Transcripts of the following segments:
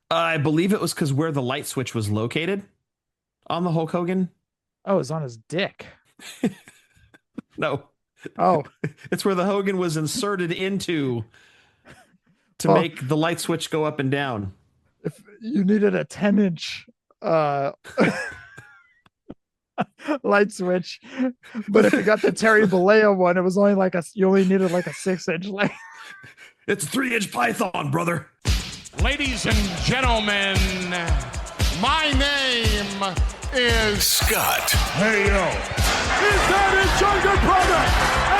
I believe it was because where the light switch was located on the Hulk Hogan. Oh, it's on his dick. No, Oh, it's where the Hogan was inserted into to well, make the light switch go up and down. if you needed a 10-inch uh light switch, but if you got the Terry Bollea one, it was only like you only needed like a 6-inch light. It's a 3-inch python, brother. Ladies and gentlemen, my name is Scott. Hey yo. Is that his younger brother?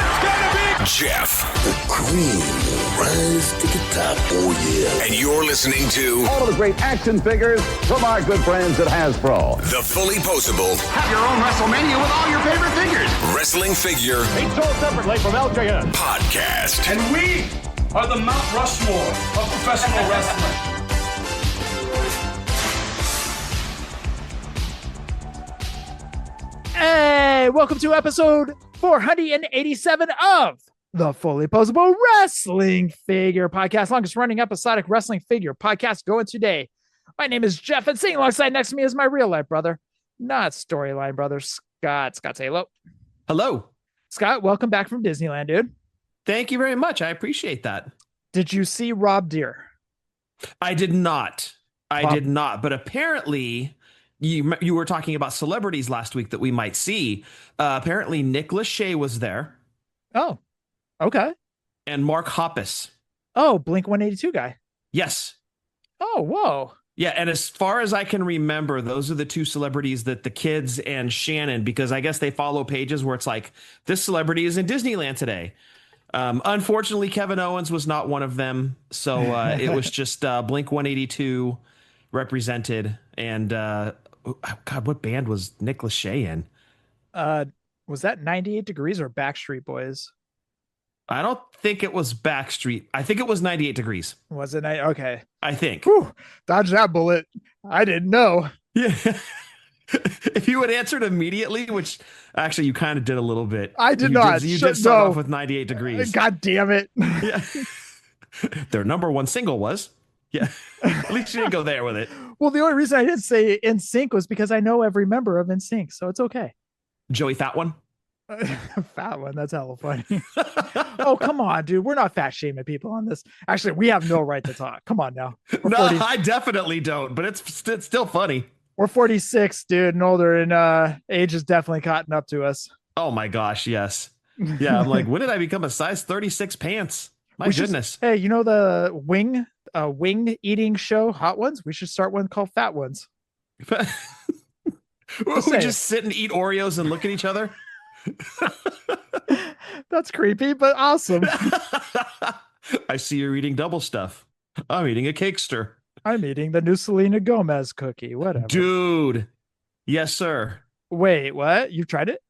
It's gonna be Jeff. The cream will rise to the top. Oh, yeah. And you're listening to all of the great action figures from our good friends at Hasbro. the Fullyposeable Have your own Wrestlemania with all your favorite figures. Wrestling Figure Each sold separately from LJN. Podcast. And we are the Mount Rushmore of professional wrestling. Hey, welcome to episode 487 of the Fullyposeable Wrestling Figure Podcast, longest running episodic wrestling figure podcast going today. My name is Jeff, and sitting alongside next to me is my real life brother, not storyline brother, Scott. Scott, say hello. Hello. Scott, welcome back from Disneyland, dude. Thank you very much. I appreciate that. Did you see Rob Deere? I did not. I did not. But apparently, you were talking about celebrities last week that we might see. Apparently, Nick Lachey was there. Oh, okay. And Mark Hoppus. Oh, Blink 182 guy. Yes. Oh, whoa. Yeah, and as far as I can remember, those are the two celebrities that the kids and Shannon, because I guess they follow pages where it's like, this celebrity is in Disneyland today. Unfortunately, Kevin Owens was not one of them. So it was just Blink 182 represented. And God, what band was Nick Lachey in? Was that 98 Degrees or Backstreet Boys? I don't think it was Backstreet. I think it was 98 Degrees. Was it? Okay. I think. Whew, dodge that bullet. I didn't know. Yeah. If you had answered immediately, which actually you kind of did a little bit. I did not. You did start off with 98 Degrees. God damn it. Yeah. Their number one single was. Yeah. At least you didn't go there with it. Well, the only reason I didn't say NSYNC was because I know every member of NSYNC, so it's okay. Joey Fat One. Fat one. That's hella funny. Oh, come on, dude. We're not fat shaming people on this. Actually, we have no right to talk. Come on now. No, I definitely don't, but it's still funny. We're 46, dude, and older, and age is definitely caught up to us. Oh my gosh, yes. Yeah, I'm like, when did I become a size 36 pants? My goodness. Hey, you know the wing eating show, Hot Ones? We should start one called Fat Ones. We just sit and eat Oreos and look at each other. That's creepy, but awesome. I see you're eating double stuff. I'm eating a cakester. I'm eating the new Selena Gomez cookie. Whatever. Dude. Yes, sir. Wait, what? You've tried it?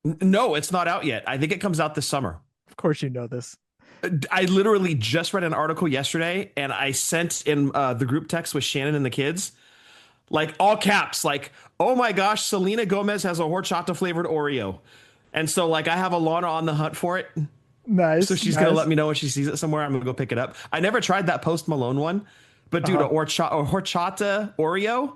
No, it's not out yet. I think it comes out this summer. Of course you know this. I literally just read an article yesterday, and I sent in the group text with Shannon and the kids, like all caps, like, oh my gosh, Selena Gomez has a horchata flavored Oreo. And so like I have Alana on the hunt for it. Nice. So she's going to let me know when she sees it somewhere. I'm going to go pick it up. I never tried that Post Malone one, but dude, a horchata Oreo.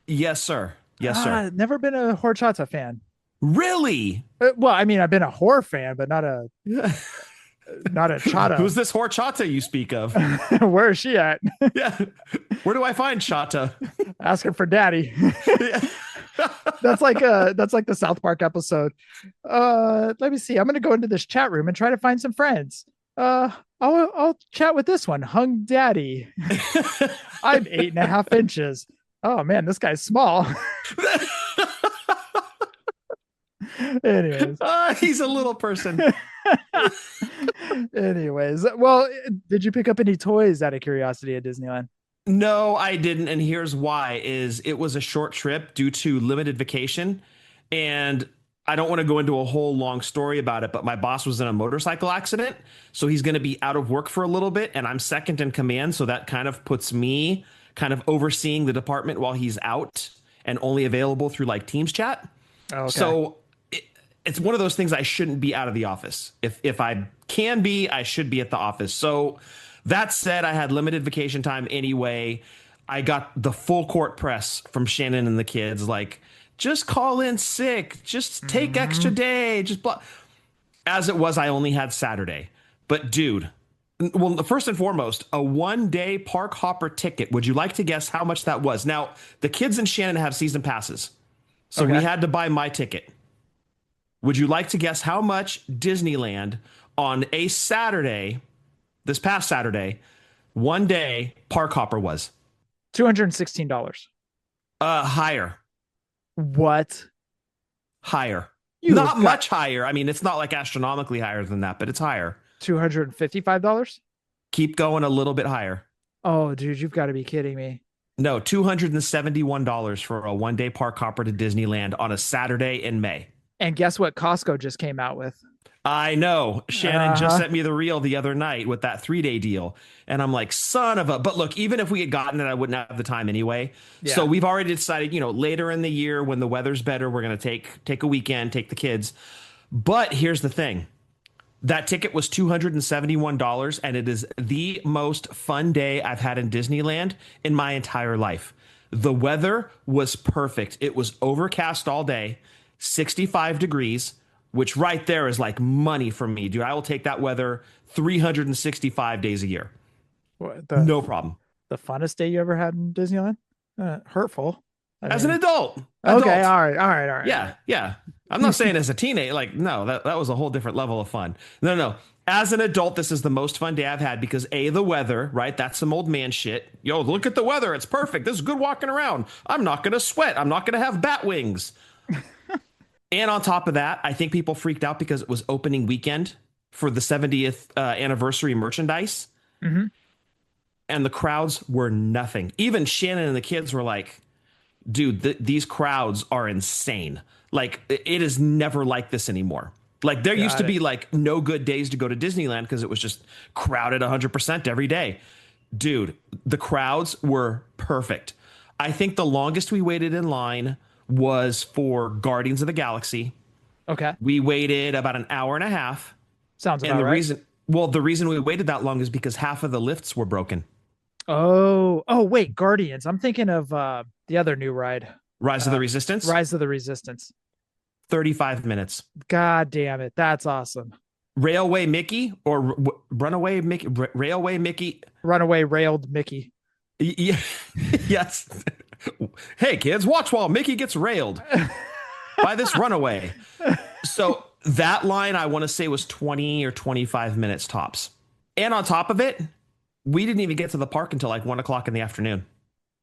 Yes, sir. Yes, sir. Never been a horchata fan. Really? Well, I mean, I've been a whore fan, but not a chata. Who's this horchata you speak of? Where is she at? Yeah. Where do I find chata? Asking for daddy. Yeah. That's like the South Park episode. Let me see. I'm gonna go into this chat room and try to find some friends. I'll chat with this one, Hung Daddy. I'm 8.5 inches. Oh man, this guy's small. Anyways, he's a little person. Anyways, well, did you pick up any toys out of curiosity at Disneyland? No, I didn't. And here's why is it was a short trip due to limited vacation. And I don't want to go into a whole long story about it, but my boss was in a motorcycle accident. So he's going to be out of work for a little bit. And I'm second in command. So that kind of puts me kind of overseeing the department while he's out and only available through like Teams chat. Okay. So it's one of those things I shouldn't be out of the office. If I can be, I should be at the office. So that said, I had limited vacation time anyway. I got the full court press from Shannon and the kids. Like, just call in sick. Just take extra day. Just blah. As it was, I only had Saturday. But dude, well, first and foremost, a 1-day park hopper ticket. Would you like to guess how much that was? Now, the kids and Shannon have season passes, so we had to buy my ticket. Would you like to guess how much Disneyland on a Saturday, this past Saturday, 1-day park hopper was? $216. Higher. What? Higher. Not much higher. I mean, it's not like astronomically higher than that, but it's higher. $255? Keep going a little bit higher. Oh, dude, you've got to be kidding me. No, $271 for a 1-day park hopper to Disneyland on a Saturday in May. And guess what Costco just came out with? I know. Shannon just sent me the reel the other night with that 3-day deal. And I'm like, son of a... But look, even if we had gotten it, I wouldn't have the time anyway. Yeah. So we've already decided, later in the year when the weather's better, we're going to take a weekend, take the kids. But here's the thing. That ticket was $271, and it is the most fun day I've had in Disneyland in my entire life. The weather was perfect. It was overcast all day, 65 degrees, which right there is like money for me, dude. I will take that weather 365 days a year. No problem. The funnest day you ever had in Disneyland? Hurtful. As an adult. Okay, all right. Yeah. I'm not saying as a teenager, like, no, that was a whole different level of fun. No. As an adult, this is the most fun day I've had because A, the weather, right? That's some old man shit. Yo, look at the weather. It's perfect. This is good walking around. I'm not going to sweat. I'm not going to have bat wings. And on top of that, I think people freaked out because it was opening weekend for the 70th anniversary merchandise. Mm-hmm. And the crowds were nothing. Even Shannon and the kids were like, dude, these crowds are insane. Like, it is never like this anymore. Like, there used to be like no good days to go to Disneyland because it was just crowded 100% every day. Dude, the crowds were perfect. I think the longest we waited in line was for Guardians of the Galaxy. Okay. We waited about an hour and a half. Sounds about right. The reason we waited that long is because half of the lifts were broken. Oh, wait, Guardians. I'm thinking of the other new ride. Rise of the Resistance? Rise of the Resistance. 35 minutes. God damn it. That's awesome. Railway Mickey or Runaway Mickey? Railway Mickey? Runaway Railed Mickey. Yeah. Yes. Hey, kids, watch while Mickey gets railed by this runaway. So that line, I want to say, was 20 or 25 minutes tops. And on top of it, we didn't even get to the park until like 1 o'clock in the afternoon.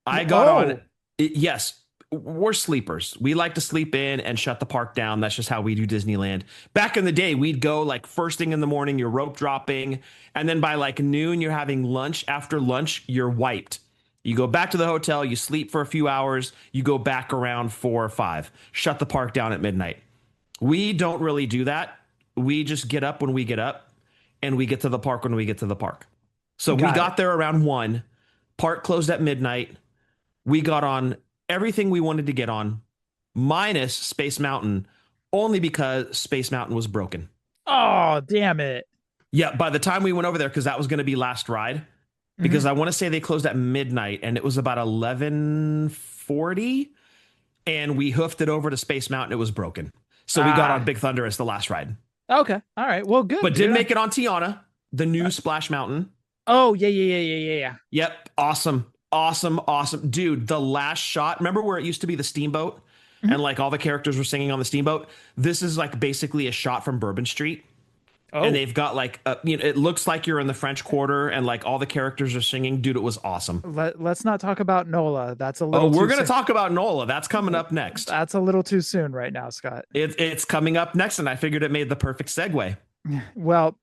I got on. Yes, we're sleepers. We like to sleep in and shut the park down. That's just how we do Disneyland. Back in the day, we'd go like first thing in the morning, you're rope dropping. And then by like noon, you're having lunch. After lunch, you're wiped. You go back to the hotel, you sleep for a few hours, you go back around 4 or 5, shut the park down at midnight. We don't really do that. We just get up when we get up and we get to the park when we get to the park. So we got there around 1, park closed at midnight. We got on everything we wanted to get on, minus Space Mountain, only because Space Mountain was broken. Oh, damn it. Yeah, by the time we went over there, because that was going to be last ride, because I want to say they closed at midnight and it was about 11:40 and we hoofed it over to Space Mountain. It was broken. So we got on Big Thunder as the last ride. Okay. All right. Well, good. But did make it on Tiana, the new Splash Mountain. Oh, yeah. Yep. Awesome. Dude, the last shot. Remember where it used to be the steamboat and like all the characters were singing on the steamboat? This is like basically a shot from Bourbon Street. Oh. And they've got like, it looks like you're in the French Quarter and like all the characters are singing. Dude, it was awesome. Let's not talk about NOLA. That's a little we're going to talk about NOLA. That's coming up next. That's a little too soon right now, Scott. It's coming up next, and I figured it made the perfect segue. Well,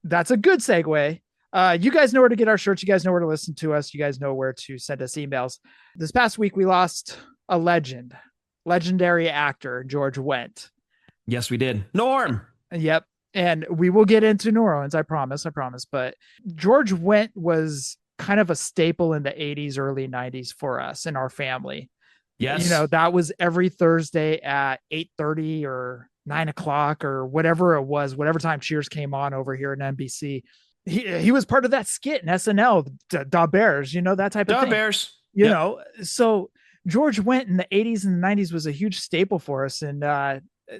that's a good segue. You guys know where to get our shirts. You guys know where to listen to us. You guys know where to send us emails. This past week, we lost a legendary actor, George Wendt. Yes, we did. Norm. Yep. And we will get into New Orleans. I promise. But George Wendt was kind of a staple in the 80s, early 90s for us and our family. Yes. That was every Thursday at 8:30 or 9 o'clock or whatever it was, whatever time Cheers came on over here in NBC. He was part of that skit in SNL, DamEarl, that type of thing. DamEarl. You know, so George Wendt in the 80s and the 90s was a huge staple for us. And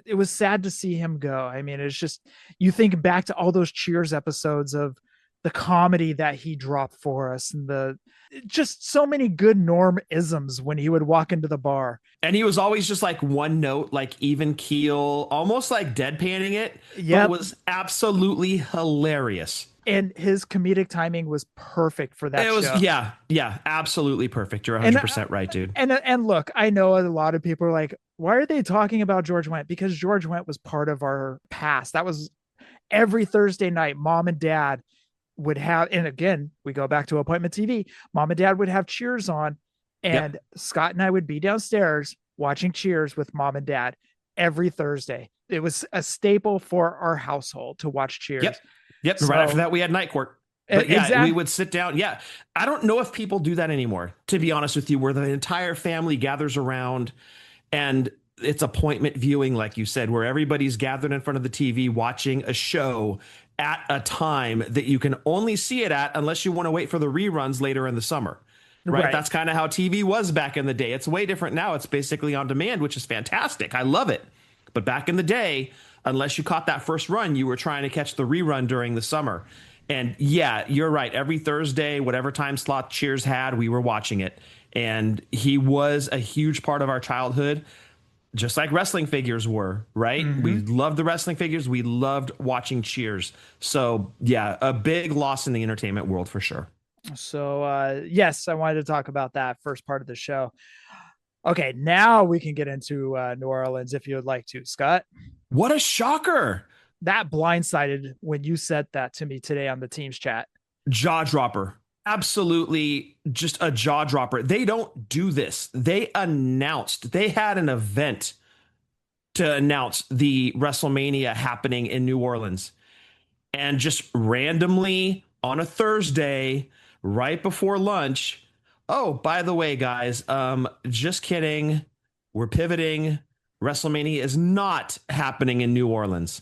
it was sad to see him go. I mean, it's just, you think back to all those Cheers episodes of the comedy that he dropped for us and the just so many good Norm isms when he would walk into the bar. And he was always just like one note, like even keel, almost like deadpanning it. Yeah, it was absolutely hilarious. And his comedic timing was perfect for that. It was, show. yeah, absolutely perfect. You're 100% right, dude. And look, I know a lot of people are like, why are they talking about George Wendt? Because George Wendt was part of our past. That was every Thursday night, mom and dad would have, and again, we go back to appointment TV. Mom and dad would have Cheers on, and Scott and I would be downstairs watching Cheers with mom and dad every Thursday. It was a staple for our household to watch Cheers. Yep. So, right after that, we had Night Court. But yeah, exactly. we would sit down. Yeah. I don't know if people do that anymore, to be honest with you, where the entire family gathers around and it's appointment viewing, like you said, where everybody's gathered in front of the TV watching a show at a time that you can only see it at unless you want to wait for the reruns later in the summer. Right. That's kind of how TV was back in the day. It's way different now. It's basically on demand, which is fantastic. I love it. But back in the day, unless you caught that first run, you were trying to catch the rerun during the summer. And yeah, you're right. Every Thursday, whatever time slot Cheers had, we were watching it. And he was a huge part of our childhood, just like wrestling figures were, right? Mm-hmm. We loved the wrestling figures. We loved watching Cheers. So yeah, a big loss in the entertainment world for sure. So yes, I wanted to talk about that first part of the show. Okay, now we can get into New Orleans if you would like to, Scott. What a shocker. That blindsided when you said that to me today on the Teams chat. Jaw dropper. Absolutely just a jaw dropper. They don't do this. They had an event to announce the WrestleMania happening in New Orleans. And just randomly on a Thursday, right before lunch, oh, by the way, guys, just kidding. We're pivoting. WrestleMania is not happening in New Orleans.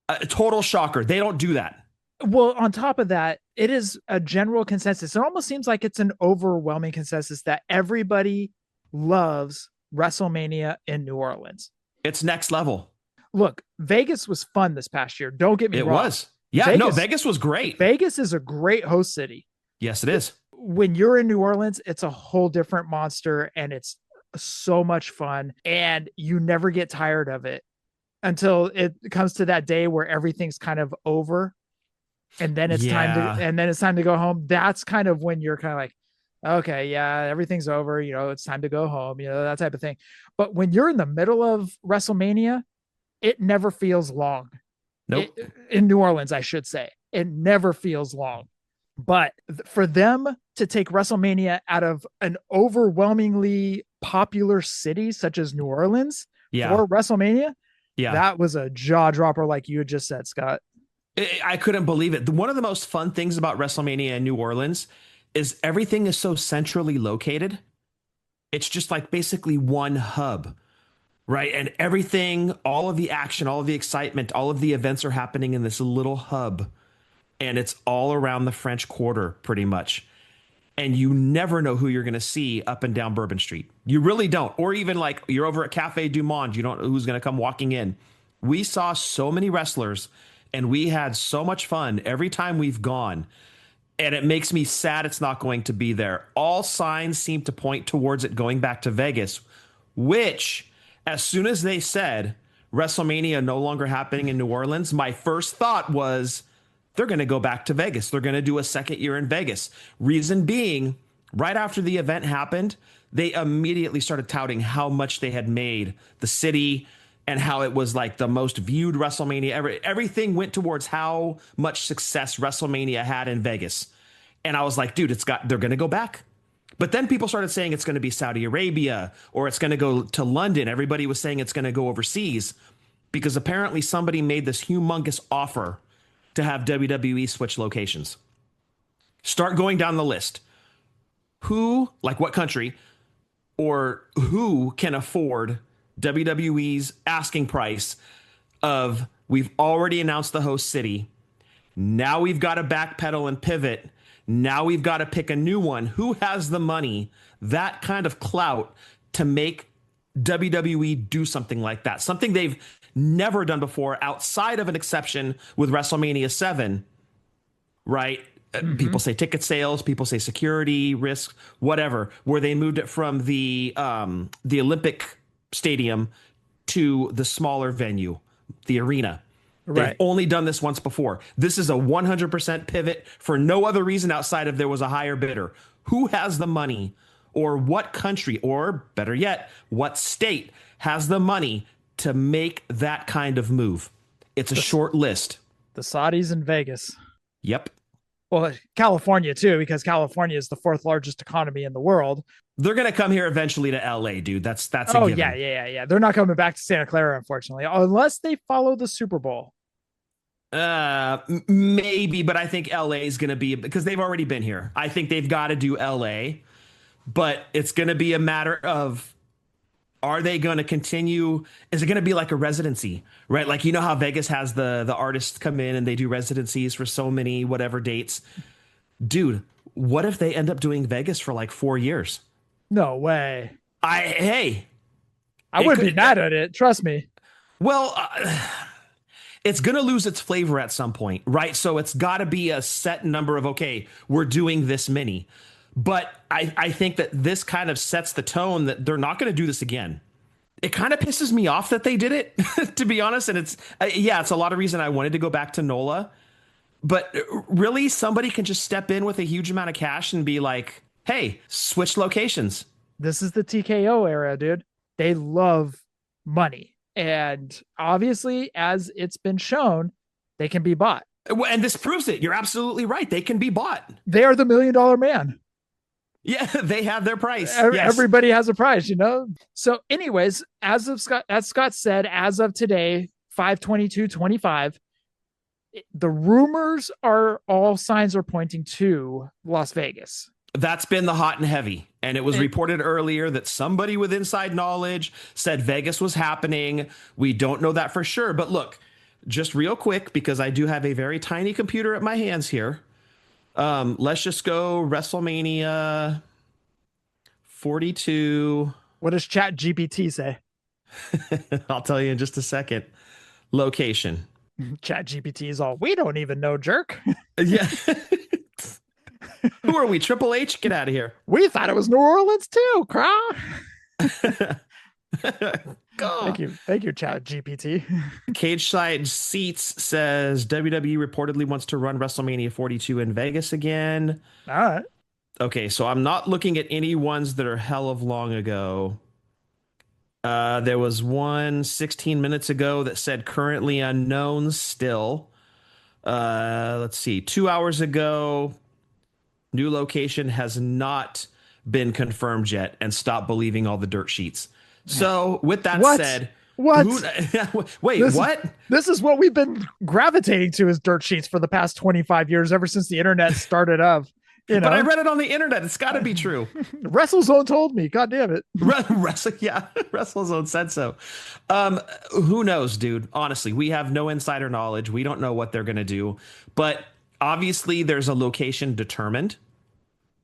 A total shocker. They don't do that. Well, on top of that, it is a general consensus. It almost seems like it's an overwhelming consensus that everybody loves WrestleMania in New Orleans. It's next level. Look, Vegas was fun this past year. Don't get me wrong. It was. Yeah, Vegas was great. Vegas is a great host city. Yes, it is. When you're in New Orleans, it's a whole different monster and it's so much fun and you never get tired of it until it comes to that day where everything's kind of over and then it's time to go home. That's kind of when you're kind of like, okay, yeah, everything's over, it's time to go home, that type of thing. But when you're in the middle of WrestleMania, it never feels long. Nope. In New Orleans, I should say, it never feels long. But for them to take WrestleMania out of an overwhelmingly popular city such as New Orleans for WrestleMania, that was a jaw dropper, like you had just said, Scott. I couldn't believe it. One of the most fun things about WrestleMania in New Orleans is everything is so centrally located. It's just like basically one hub, right? And everything, all of the action, all of the excitement, all of the events are happening in this little hub. And it's all around the French Quarter, pretty much. And you never know who you're going to see up and down Bourbon Street. You really don't. Or even like you're over at Cafe Du Monde, you don't know who's going to come walking in. We saw so many wrestlers and we had so much fun every time we've gone. And it makes me sad it's not going to be there. All signs seem to point towards it going back to Vegas, which as soon as they said WrestleMania no longer happening in New Orleans, my first thought was, they're going to go back to Vegas. They're going to do a second year in Vegas. Reason being, right after the event happened, they immediately started touting how much they had made the city and how it was like the most viewed WrestleMania ever. Everything went towards how much success WrestleMania had in Vegas. And I was like, dude, they're going to go back. But then people started saying it's going to be Saudi Arabia or it's going to go to London. Everybody was saying it's going to go overseas because apparently somebody made this humongous offer to have WWE switch locations. Start going down the list. Who, like what country, or who can afford WWE's asking price of, we've already announced the host city. Now we've got to backpedal and pivot. Now we've got to pick a new one. Who has the money, that kind of clout, to make WWE do something like that? Something they've never done before outside of an exception with WrestleMania 7, right? People say ticket sales, people say security risks, whatever, where they moved it from the Olympic Stadium to the smaller venue, the arena. Right. They've only done this once before. This is a 100% pivot for no other reason outside of there was a higher bidder. Who has the money, or what country, or better yet, what state has the money to make that kind of move? It's a short list. The Saudis in Vegas. Yep. Well, California too, because California is the 4th largest economy in the world. They're going to come here eventually to LA, dude. That's a Oh, given. yeah. They're not coming back to Santa Clara, unfortunately, unless they follow the Super Bowl. Maybe, but I think LA is going to be, because they've already been here. I think they've got to do LA, but it's going to be a matter of, are they going to continue? Is it going to be like a residency, right? Like, you know how Vegas has the artists come in and they do residencies for so many whatever dates. Dude, what if they end up doing Vegas for like 4 years? No way. I wouldn't be mad at it. Trust me. Well, it's going to lose its flavor at some point, right? So it's got to be a set number of, okay, we're doing this many. But I think that this kind of sets the tone that they're not going to do this again. It kind of pisses me off that they did it, to be honest. And it's a lot of reason I wanted to go back to NOLA. But really, somebody can just step in with a huge amount of cash and be like, hey, switch locations. This is the TKO era, dude. They love money. And obviously, as it's been shown, they can be bought. And this proves it. You're absolutely right. They can be bought. They are the $1 Million Man. Yeah, they have their price. Everybody has a price, you know? So anyways, as Scott said, as of today, 5/22/25, the rumors are, all signs are pointing to Las Vegas. That's been the hot and heavy. And it was reported earlier that somebody with inside knowledge said Vegas was happening. We don't know that for sure. But look, just real quick, because I do have a very tiny computer at my hands here. Let's just go WrestleMania 42. What does Chat GPT say? I'll tell you in just a second. Location. Chat GPT is all, we don't even know, jerk. Yeah. Who are we? Triple H? Get out of here. We thought it was New Orleans too, Craw. Thank you, Chat GPT. Cage Side Seats says WWE reportedly wants to run WrestleMania 42 in Vegas again. All right. Okay, so I'm not looking at any ones that are hell of long ago. There was one 16 minutes ago that said currently unknown still. Let's see. 2 hours ago, new location has not been confirmed yet, and stop believing all the dirt sheets. So with that said, what? What? This is what we've been gravitating to, is dirt sheets for the past 25 years, ever since the internet started up. You know? But I read it on the internet. It's got to be true. WrestleZone told me. God damn it. WrestleZone said so. Who knows, dude? Honestly, we have no insider knowledge. We don't know what they're going to do. But obviously, there's a location determined,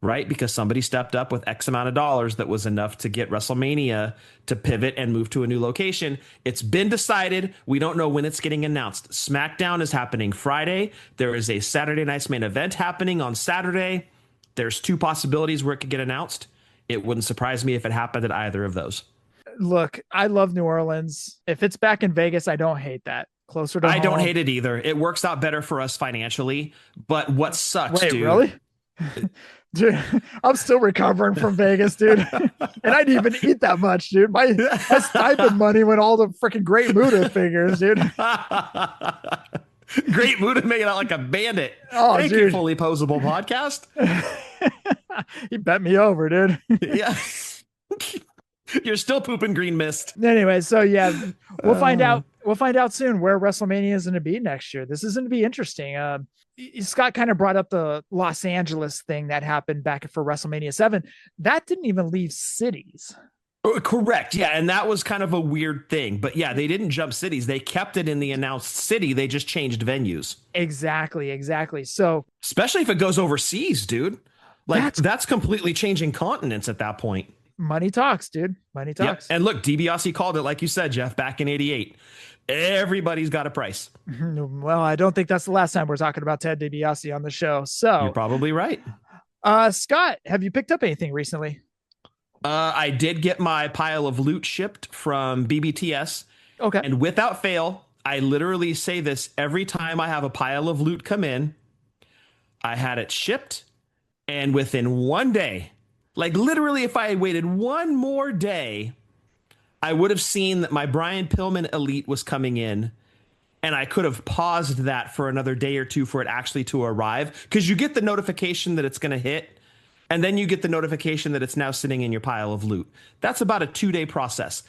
right? Because somebody stepped up with X amount of dollars that was enough to get WrestleMania to pivot and move to a new location. It's been decided. We don't know when it's getting announced. SmackDown is happening Friday. There is a Saturday Night's Main Event happening on Saturday. There's 2 possibilities where it could get announced. It wouldn't surprise me if it happened at either of those. Look, I love New Orleans. If it's back in Vegas, I don't hate that. Closer to home. I don't hate it either. It works out better for us financially. But what sucks, Wait, dude? Really? Dude, I'm still recovering from Vegas, dude. And I didn't even eat that much, dude. My stipend money went all to freaking Great Muta figures, dude. Great Muta making out like a bandit. Oh, Thank dude. you, Fully Poseable Podcast. He bet me over, dude. Yeah. You're still pooping green mist. Anyway, so yeah, we'll find out. We'll find out soon where WrestleMania is going to be next year. This is going to be interesting. Scott kind of brought up the Los Angeles thing that happened back for WrestleMania 7. That didn't even leave cities. Oh, correct. Yeah. And that was kind of a weird thing. But yeah, they didn't jump cities. They kept it in the announced city. They just changed venues. Exactly. So Especially if it goes overseas, dude. Like that's completely changing continents at that point. money talks, dude. Money talks. Yep. And look, DiBiase called it, like you said, Jeff, back in '88. Everybody's got a price. Well, I don't think that's the last time we're talking about Ted DiBiase on the show. So You're probably right. Scott, have you picked up anything recently? I did get my pile of loot shipped from BBTS. Okay. And without fail, I literally say this every time I have a pile of loot come in. I had it shipped, and within one day, like literally if I had waited one more day, I would have seen that my Brian Pillman Elite was coming in, and I could have paused that for another day or two for it actually to arrive, because you get the notification that it's going to hit, and then you get the notification that it's now sitting in your pile of loot. That's about a 2-day process.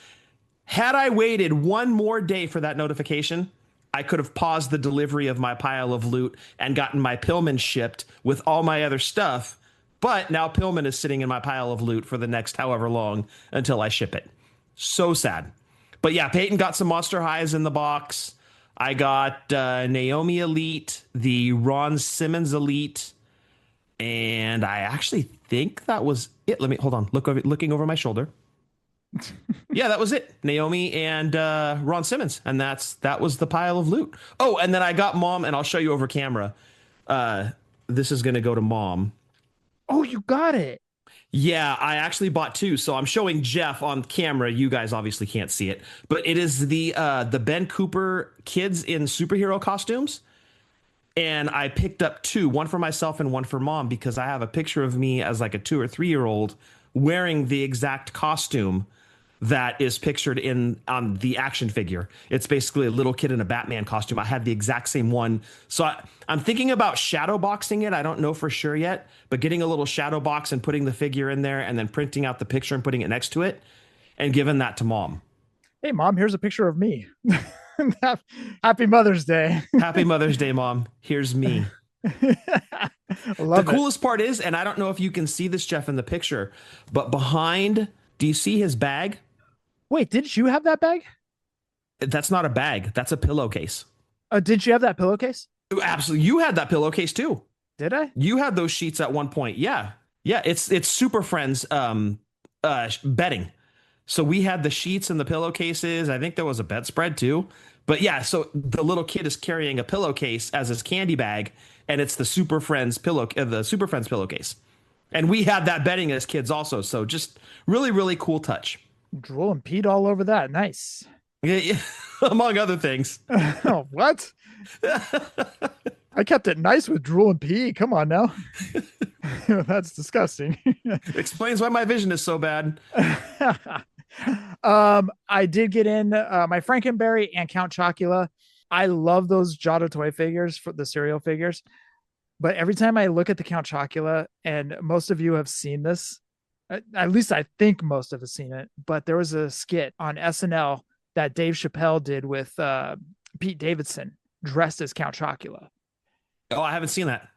Had I waited one more day for that notification, I could have paused the delivery of my pile of loot and gotten my Pillman shipped with all my other stuff. But now Pillman is sitting in my pile of loot for the next however long until I ship it. So sad. But yeah, Peyton got some Monster Highs in the box. I got Naomi Elite, the Ron Simmons Elite, and I actually think that was it. Let me hold on. Looking over my shoulder. Yeah, that was it. Naomi and Ron Simmons, and that was the pile of loot. Oh, and then I got Mom, and I'll show you over camera. This is going to go to Mom. Oh, you got it. Yeah, I actually bought 2. So I'm showing Jeff on camera. You guys obviously can't see it, but it is the Ben Cooper kids in superhero costumes. And I picked up 2, one for myself and one for Mom, because I have a picture of me as like a 2 or 3-year-old wearing the exact costume that is pictured on the action figure. It's basically a little kid in a Batman costume. I had the exact same one. So I'm thinking about shadow boxing it. I don't know for sure yet, but getting a little shadow box and putting the figure in there and then printing out the picture and putting it next to it and giving that to Mom. Hey, Mom, here's a picture of me. Happy Mother's Day. Happy Mother's Day, Mom. Here's me. The coolest part is, and I don't know if you can see this, Jeff, in the picture, but behind, do you see his bag? Wait, didn't you have that bag? That's not a bag. That's a pillowcase. Did you have that pillowcase? Absolutely. You had that pillowcase too. Did I? You had those sheets at one point. Yeah. Yeah. It's Super Friends bedding. So we had the sheets and the pillowcases. I think there was a bedspread too. But yeah, so the little kid is carrying a pillowcase as his candy bag, and it's the Super Friends pillowcase. And we had that bedding as kids also. So just really, really cool touch. Drool and peed all over that. Nice. Yeah, among other things. Oh, what? I kept it nice with drool and pee. Come on now. That's disgusting. Explains why my vision is so bad. I did get in my Frankenberry and Count Chocula. I love those Giotto toy figures for the cereal figures. But every time I look at the Count Chocula, and most of you have seen this, at least I think most of us seen it, but there was a skit on SNL that Dave Chappelle did with Pete Davidson dressed as Count Chocula. Oh, I haven't seen that.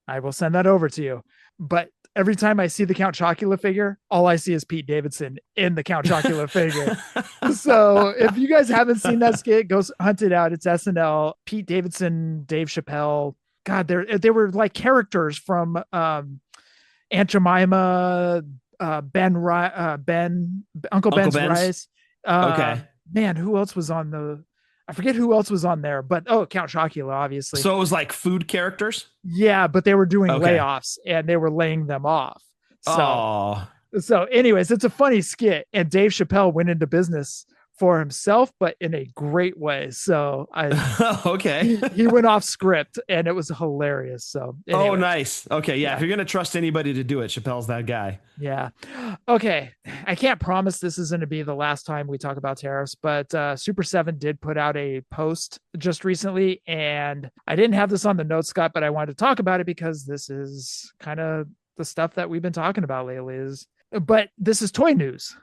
I will send that over to you. But every time I see the Count Chocula figure, all I see is Pete Davidson in the Count Chocula figure. So if you guys haven't seen that skit, go hunt it out. It's SNL, Pete Davidson, Dave Chappelle. God, they were like characters from Aunt Jemima, Uncle Ben's Rice. Okay. Man, who else was on I forget who else was on there, but Count Chocula, obviously. So it was like food characters? Yeah, but they were doing layoffs and they were laying them off. So anyways, it's a funny skit, and Dave Chappelle went into business for himself, but in a great way. So he went off script, and it was hilarious. So Oh, nice. Okay. Yeah. If you're going to trust anybody to do it, Chappelle's that guy. Yeah. Okay. I can't promise this is going to be the last time we talk about tariffs, but Super 7 did put out a post just recently, and I didn't have this on the notes, Scott, but I wanted to talk about it because this is kind of the stuff that we've been talking about lately but this is toy news.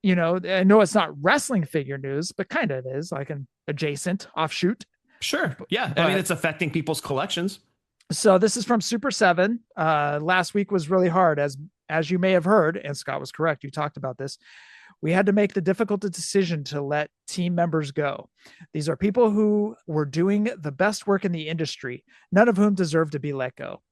You know, I know it's not wrestling figure news, but kind of is, like an adjacent offshoot. Sure. Yeah. I mean, it's affecting people's collections. So this is from Super 7. Last week was really hard, as you may have heard, and Scott was correct. You talked about this. We had to make the difficult decision to let team members go. These are people who were doing the best work in the industry, none of whom deserve to be let go.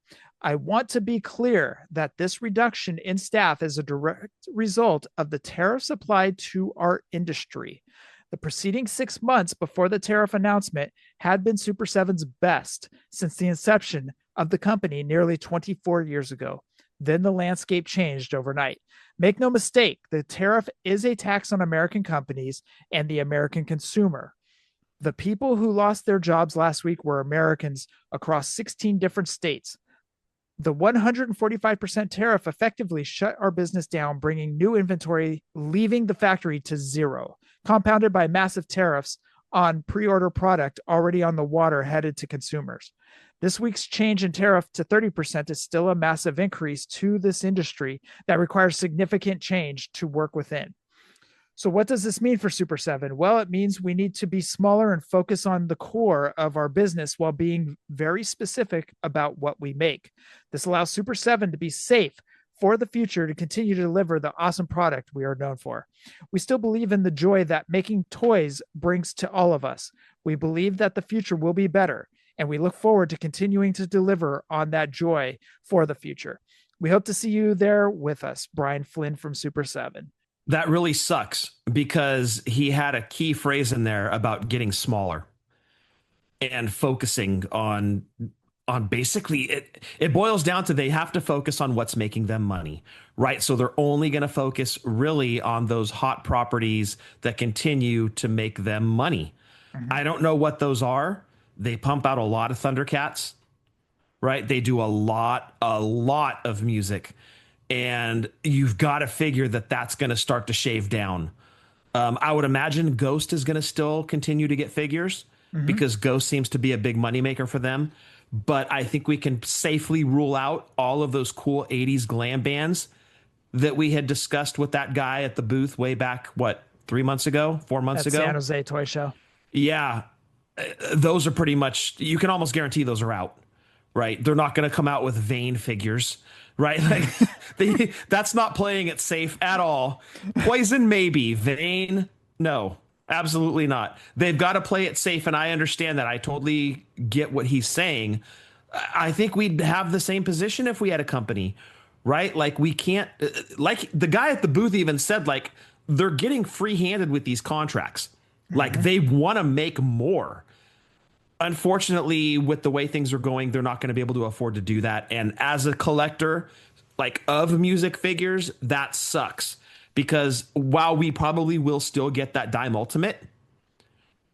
I want to be clear that this reduction in staff is a direct result of the tariffs applied to our industry. The preceding 6 months before the tariff announcement had been Super 7's best since the inception of the company nearly 24 years ago. Then the landscape changed overnight. Make no mistake, the tariff is a tax on American companies and the American consumer. The people who lost their jobs last week were Americans across 16 different states. The 145% tariff effectively shut our business down, bringing new inventory, leaving the factory to zero, compounded by massive tariffs on pre-order product already on the water headed to consumers. This week's change in tariff to 30% is still a massive increase to this industry that requires significant change to work within. So what does this mean for Super 7? Well, it means we need to be smaller and focus on the core of our business while being very specific about what we make. This allows Super 7 to be safe for the future to continue to deliver the awesome product we are known for. We still believe in the joy that making toys brings to all of us. We believe that the future will be better, and we look forward to continuing to deliver on that joy for the future. We hope to see you there with us. Brian Flynn from Super 7. That really sucks because he had a key phrase in there about getting smaller and focusing on basically it boils down to they have to focus on what's making them money, right? So they're only going to focus really on those hot properties that continue to make them money. Mm-hmm. I don't know what those are. They pump out a lot of Thundercats, right? They do a lot of music. And you've got to figure that that's going to start to shave down. I would imagine Ghost is going to still continue to get figures because Ghost seems to be a big moneymaker for them. But I think we can safely rule out all of those cool 80s glam bands that we had discussed with that guy at the booth way back, 4 months ago? San Jose Toy Show. Yeah. Those are pretty much, you can almost guarantee those are out, right? They're not going to come out with Vane figures. Right, like that's not playing it safe at all. Poison, maybe. Vane, no, absolutely not. They've got to play it safe, and I understand that. I totally get what he's saying. I think we'd have the same position if we had a company, right? Like we can't. Like the guy at the booth even said, like they're getting free-handed with these contracts. Like they want to make more. Unfortunately, with the way things are going, they're not going to be able to afford to do that. And as a collector, like of music figures, that sucks because while we probably will still get that Dime Ultimate,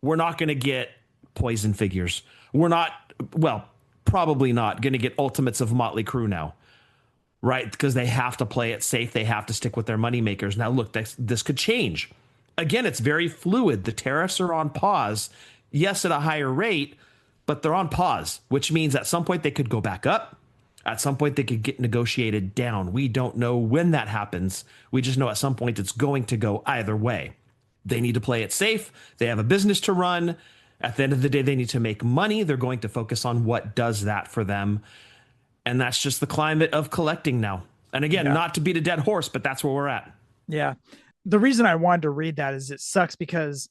we're not going to get Poison figures. We're not, well, probably not going to get Ultimates of Motley Crue now, right? Because they have to play it safe. They have to stick with their money makers. Now, look, this could change. Again, it's very fluid. The tariffs are on pause. Yes, at a higher rate, but they're on pause, which means at some point they could go back up. At some point they could get negotiated down. We don't know when that happens. We just know at some point it's going to go either way. They need to play it safe. They have a business to run. At the end of the day, they need to make money. They're going to focus on what does that for them. And that's just the climate of collecting now. And again, not to beat a dead horse, but that's where we're at. Yeah. The reason I wanted to read that is it sucks because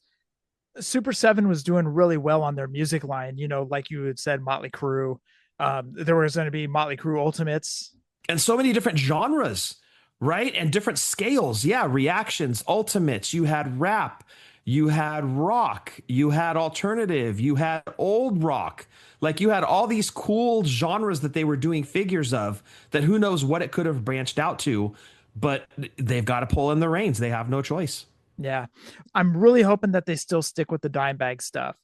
Super 7 was doing really well on their music line. You know, like you had said, Motley Crue. There was going to be Motley Crue Ultimates. And so many different genres, right? And different scales. Yeah, reactions, Ultimates. You had rap. You had rock. You had alternative. You had old rock. Like you had all these cool genres that they were doing figures of that who knows what it could have branched out to. But they've got to pull in the reins. They have no choice. Yeah. I'm really hoping that they still stick with the dime bag stuff.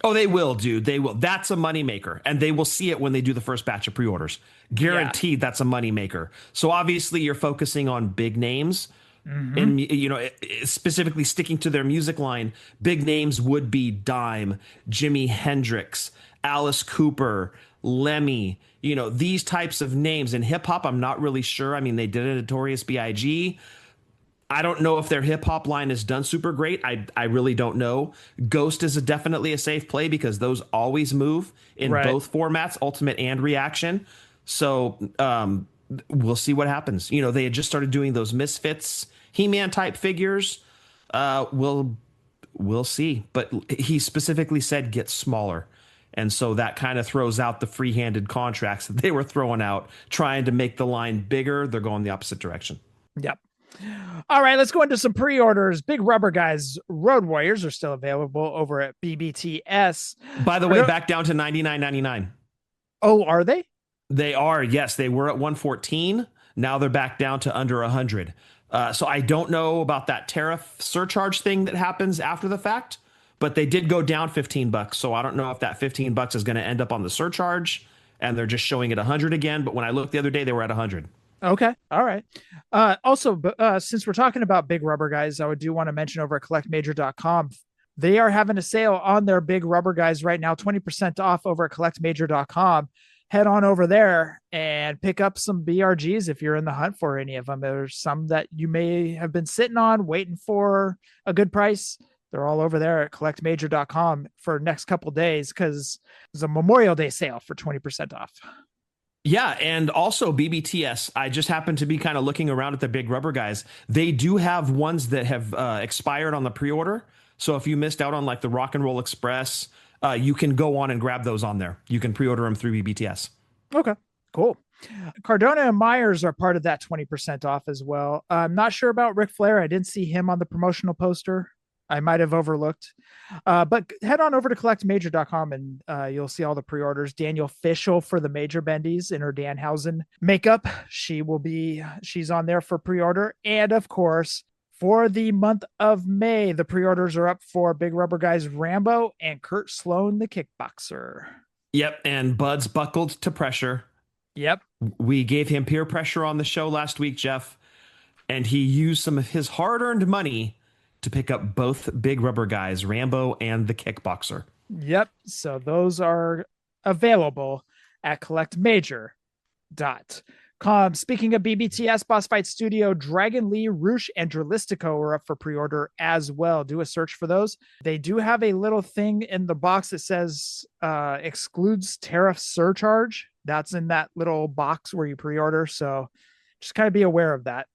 Oh, they will, dude. They will. That's a moneymaker. And they will see it when they do the first batch of pre-orders. Guaranteed that's a moneymaker. So obviously you're focusing on big names and, you know, specifically sticking to their music line. Big names would be Dime, Jimi Hendrix, Alice Cooper, Lemmy, you know, these types of names. In hip hop, I'm not really sure. I mean, they did a Notorious B.I.G. I don't know if their hip hop line is done super great. I really don't know. Ghost is definitely a safe play because those always move in both formats, Ultimate and Reaction. So we'll see what happens. You know, they had just started doing those Misfits He-Man type figures, we'll see. But he specifically said get smaller. And so that kind of throws out the free-handed contracts that they were throwing out, trying to make the line bigger. They're going the opposite direction. Yep. All right, let's go into some pre-orders. Big Rubber Guys Road Warriors are still available over at BBTS. By the way, back down to $99.99. Oh, are they? They are, yes. They were at $114. Now they're back down to under $100. So I don't know about that tariff surcharge thing that happens after the fact, but they did go down $15. So I don't know if that $15 is going to end up on the surcharge and they're just showing it 100 again. But when I looked the other day, they were at 100. Okay. All right. Also, since we're talking about Big Rubber Guys, I do want to mention over at collectmajor.com, they are having a sale on their Big Rubber Guys right now, 20% off over at collectmajor.com. Head on over there and pick up some BRGs if you're in the hunt for any of them. There's some that you may have been sitting on waiting for a good price. They're all over there at collectmajor.com for next couple days because there's a Memorial Day sale for 20% off. Yeah, and also BBTS, I just happened to be kind of looking around at the Big Rubber Guys. They do have ones that have expired on the pre-order. So if you missed out on like the Rock and Roll Express, you can go on and grab those on there. You can pre-order them through BBTS. Okay, cool. Cardona and Myers are part of that 20% off as well. I'm not sure about Ric Flair. I didn't see him on the promotional poster. I might have overlooked, but head on over to collectmajor.com and you'll see all the pre-orders. Daniel Fishel for the Major Bendies in her Danhausen makeup. She's on there for pre-order. And of course, for the month of May, the pre-orders are up for Big Rubber Guys Rambo and Kurt Sloan, the Kickboxer. Yep. And Bud's buckled to pressure. Yep. We gave him peer pressure on the show last week, Jeff, and he used some of his hard-earned money to pick up both Big Rubber Guys, Rambo and the Kickboxer. Yep. So those are available at collectmajor.com. Speaking of BBTS, Boss Fight Studio, Dragon Lee, Roosh, and Dralistico are up for pre-order as well. Do a search for those. They do have a little thing in the box that says excludes tariff surcharge. That's in that little box where you pre-order. So just kind of be aware of that.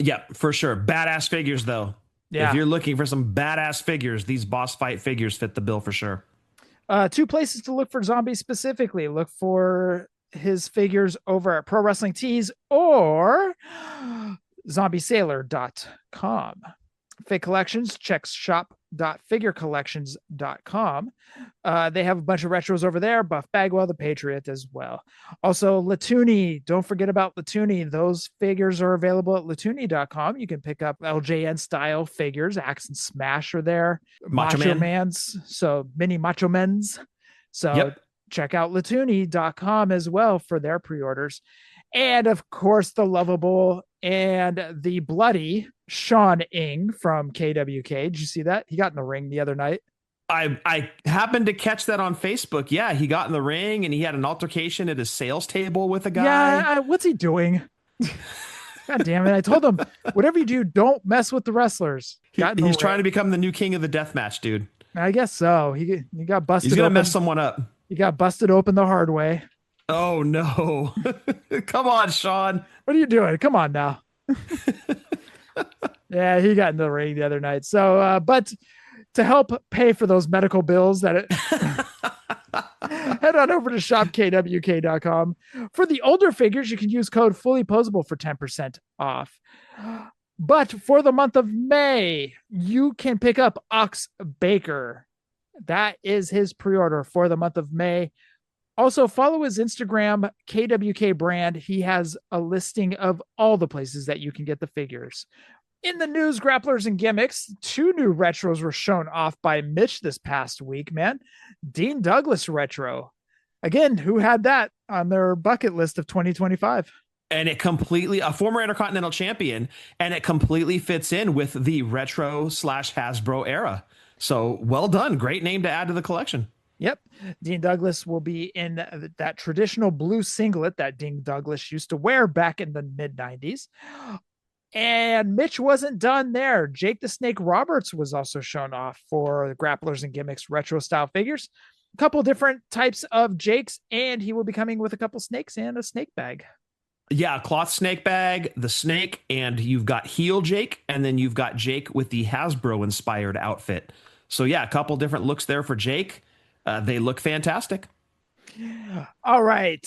Yep, for sure. Badass figures, though. Yeah. If you're looking for some badass figures, these Boss Fight figures fit the bill for sure. Two places to look for Zombie specifically. Look for his figures over at Pro Wrestling Tees or zombiesailor.com. Fake Collections, check shop.figurecollections.com. They have a bunch of retros over there. Buff Bagwell, the Patriot as well. Also, Latuni. Don't forget about Latuni. Those figures are available at latuni.com. You can pick up LJN style figures. Axe and Smash are there. Macho Mans. So mini Macho Men's. So check out latuni.com as well for their pre-orders. And of course, the lovable and the bloody Sean Ing from KWK. Did you see that? He got in the ring the other night. I happened to catch that on Facebook. Yeah, he got in the ring and he had an altercation at his sales table with a guy. Yeah, what's he doing? God damn it. I told him, whatever you do, don't mess with the wrestlers. He's trying to become the new king of the deathmatch, dude. I guess so. He got busted. He's going to mess someone up. He got busted open the hard way. Oh, no. Come on, Sean. What are you doing? Come on now. Yeah, he got in the ring the other night. So, but to help pay for those medical bills head on over to shopkwk.com. For the older figures, you can use code Fullyposeable for 10% off. But for the month of May, you can pick up Ox Baker. That is his pre-order for the month of May. Also, follow his Instagram, KWK brand. He has a listing of all the places that you can get the figures. In the news, Grapplers and Gimmicks, 2 new retros were shown off by Mitch this past week, man. Dean Douglas retro. Again, who had that on their bucket list of 2025? And it completely, a former Intercontinental Champion, and it completely fits in with the retro / Hasbro era. So well done. Great name to add to the collection. Yep. Dean Douglas will be in that traditional blue singlet that Dean Douglas used to wear back in the mid-90s. And Mitch wasn't done there. Jake the Snake Roberts was also shown off for the Grapplers and Gimmicks retro style figures. A couple different types of Jakes, and he will be coming with a couple snakes and a snake bag. Yeah, cloth snake bag, the snake, and you've got heel Jake, and then you've got Jake with the Hasbro inspired outfit. So yeah, a couple different looks there for Jake. They look fantastic. All right.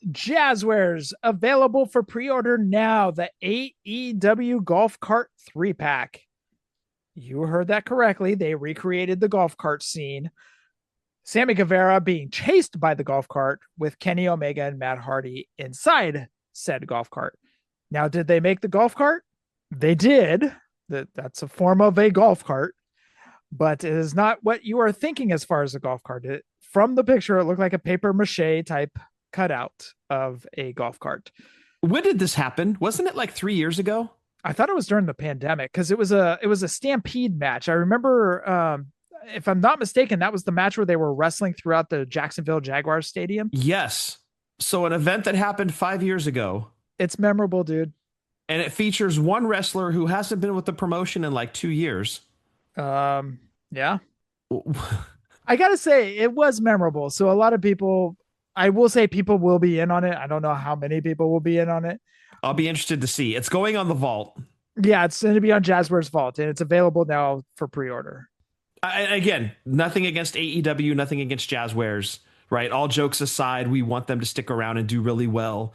Jazwares available for pre-order now. The AEW Golf Cart 3-pack. You heard that correctly. They recreated the golf cart scene. Sammy Guevara being chased by the golf cart with Kenny Omega and Matt Hardy inside said golf cart. Now, did they make the golf cart? They did. That's a form of a golf cart, but it is not what you are thinking as far as a golf cart. From the picture, it looked like a paper mache type cutout of a golf cart. When did this happen? Wasn't it like 3 years ago? I thought it was during the pandemic because it was a Stampede match. I remember, if I'm not mistaken, that was the match where they were wrestling throughout the Jacksonville Jaguars stadium. Yes. So an event that happened 5 years ago. It's memorable, dude. And it features one wrestler who hasn't been with the promotion in like 2 years. Yeah. I gotta say, it was memorable. So a lot of people, I will say people will be in on it. I don't know how many people will be in on it. I'll be interested to see. It's going on the vault. Yeah, it's going to be on Jazwares Vault, and it's available now for pre-order. Again, nothing against AEW, nothing against Jazwares, right? All jokes aside, we want them to stick around and do really well.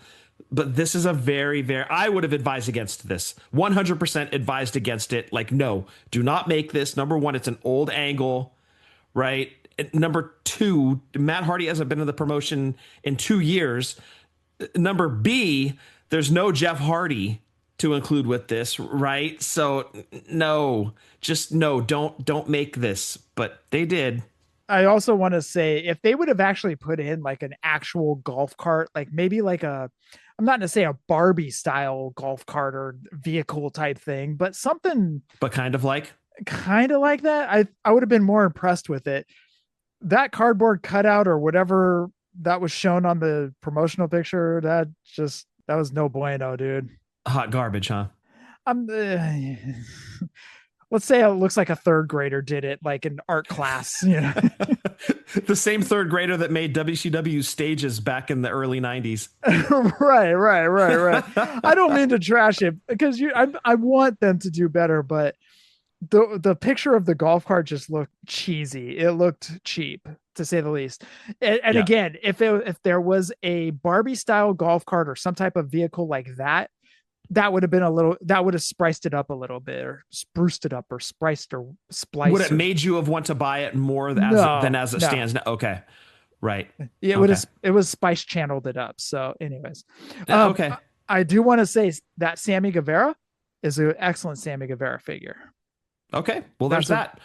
But this is a very, I would have advised against this. 100% advised against it. Like, no, do not make this. Number one, it's an old angle, right? Number two, Matt Hardy hasn't been in the promotion in 2 years. Number B, there's no Jeff Hardy to include with this, right? So no, just no, don't make this. But they did. I also want to say, if they would have actually put in like an actual golf cart, like maybe like I'm not going to say a Barbie style golf cart or vehicle type thing, but something. But kind of like that. I would have been more impressed with it. That cardboard cutout or whatever that was shown on the promotional picture, that was no bueno, dude. Hot garbage, huh? Let's say it looks like a third grader did it, like in art class, you know. The same third grader that made WCW stages back in the early 90s. Right. I don't mean to trash it because I want them to do better, but the picture of the golf cart just looked cheesy. It looked cheap, to say the least. And yeah. Again, if there was a Barbie style golf cart or some type of vehicle like that, that would have spiced it up a little bit, or spruced it up, or spliced or spliced. Would it made you have want to buy it more than as it stands now? Okay. Right. Yeah, it was spice channeled it up. So anyways, okay. I do want to say that Sammy Guevara is an excellent Sammy Guevara figure. Okay. Well, there's that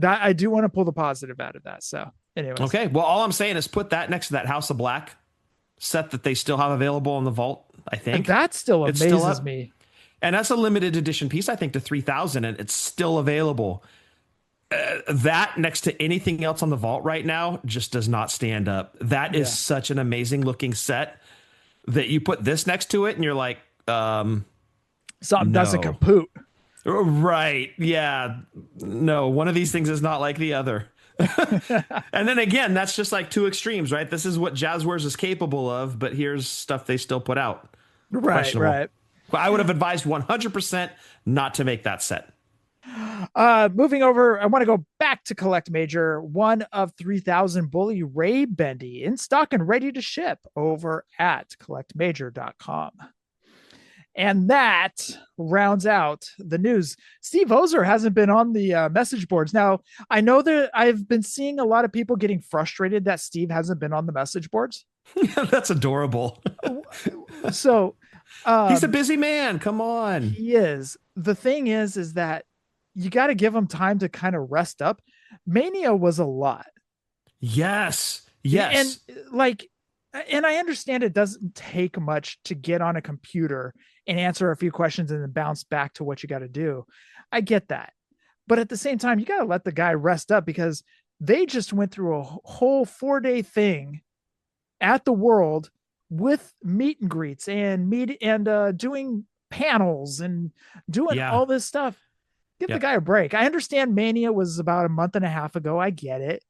I do want to pull the positive out of that. So anyways. Okay. Well, all I'm saying is put that next to that House of Black set that they still have available in the vault. I think and that still amazes me. And that's a limited edition piece, I think, to 3,000, and it's still available. That next to anything else on the vault right now just does not stand up. That is such an amazing looking set that you put this next to it and you're like, something doesn't compute. Right. Yeah. No, one of these things is not like the other. And then again, that's just like two extremes, right? This is what Jazwares is capable of, but here's stuff they still put out. Right. I would have advised 100% not to make that set. Moving over, I want to go back to Collect Major. 1 of 3,000 Bully Ray Bendie in stock and ready to ship over at collectmajor.com. And that rounds out the news. Steve Ozer hasn't been on the message boards. Now, I know that I've been seeing a lot of people getting frustrated that Steve hasn't been on the message boards. That's adorable. So he's a busy man. Come on. He is. The thing is that you got to give him time to kind of rest up. Mania was a lot. Yes. And I understand it doesn't take much to get on a computer and answer a few questions and then bounce back to what you got to do. I get that. But at the same time, you got to let the guy rest up because they just went through a whole 4-day thing at the World with meet and greets and doing panels and doing all this stuff. Give the guy a break. I understand Mania was about a month and a half ago. I get it.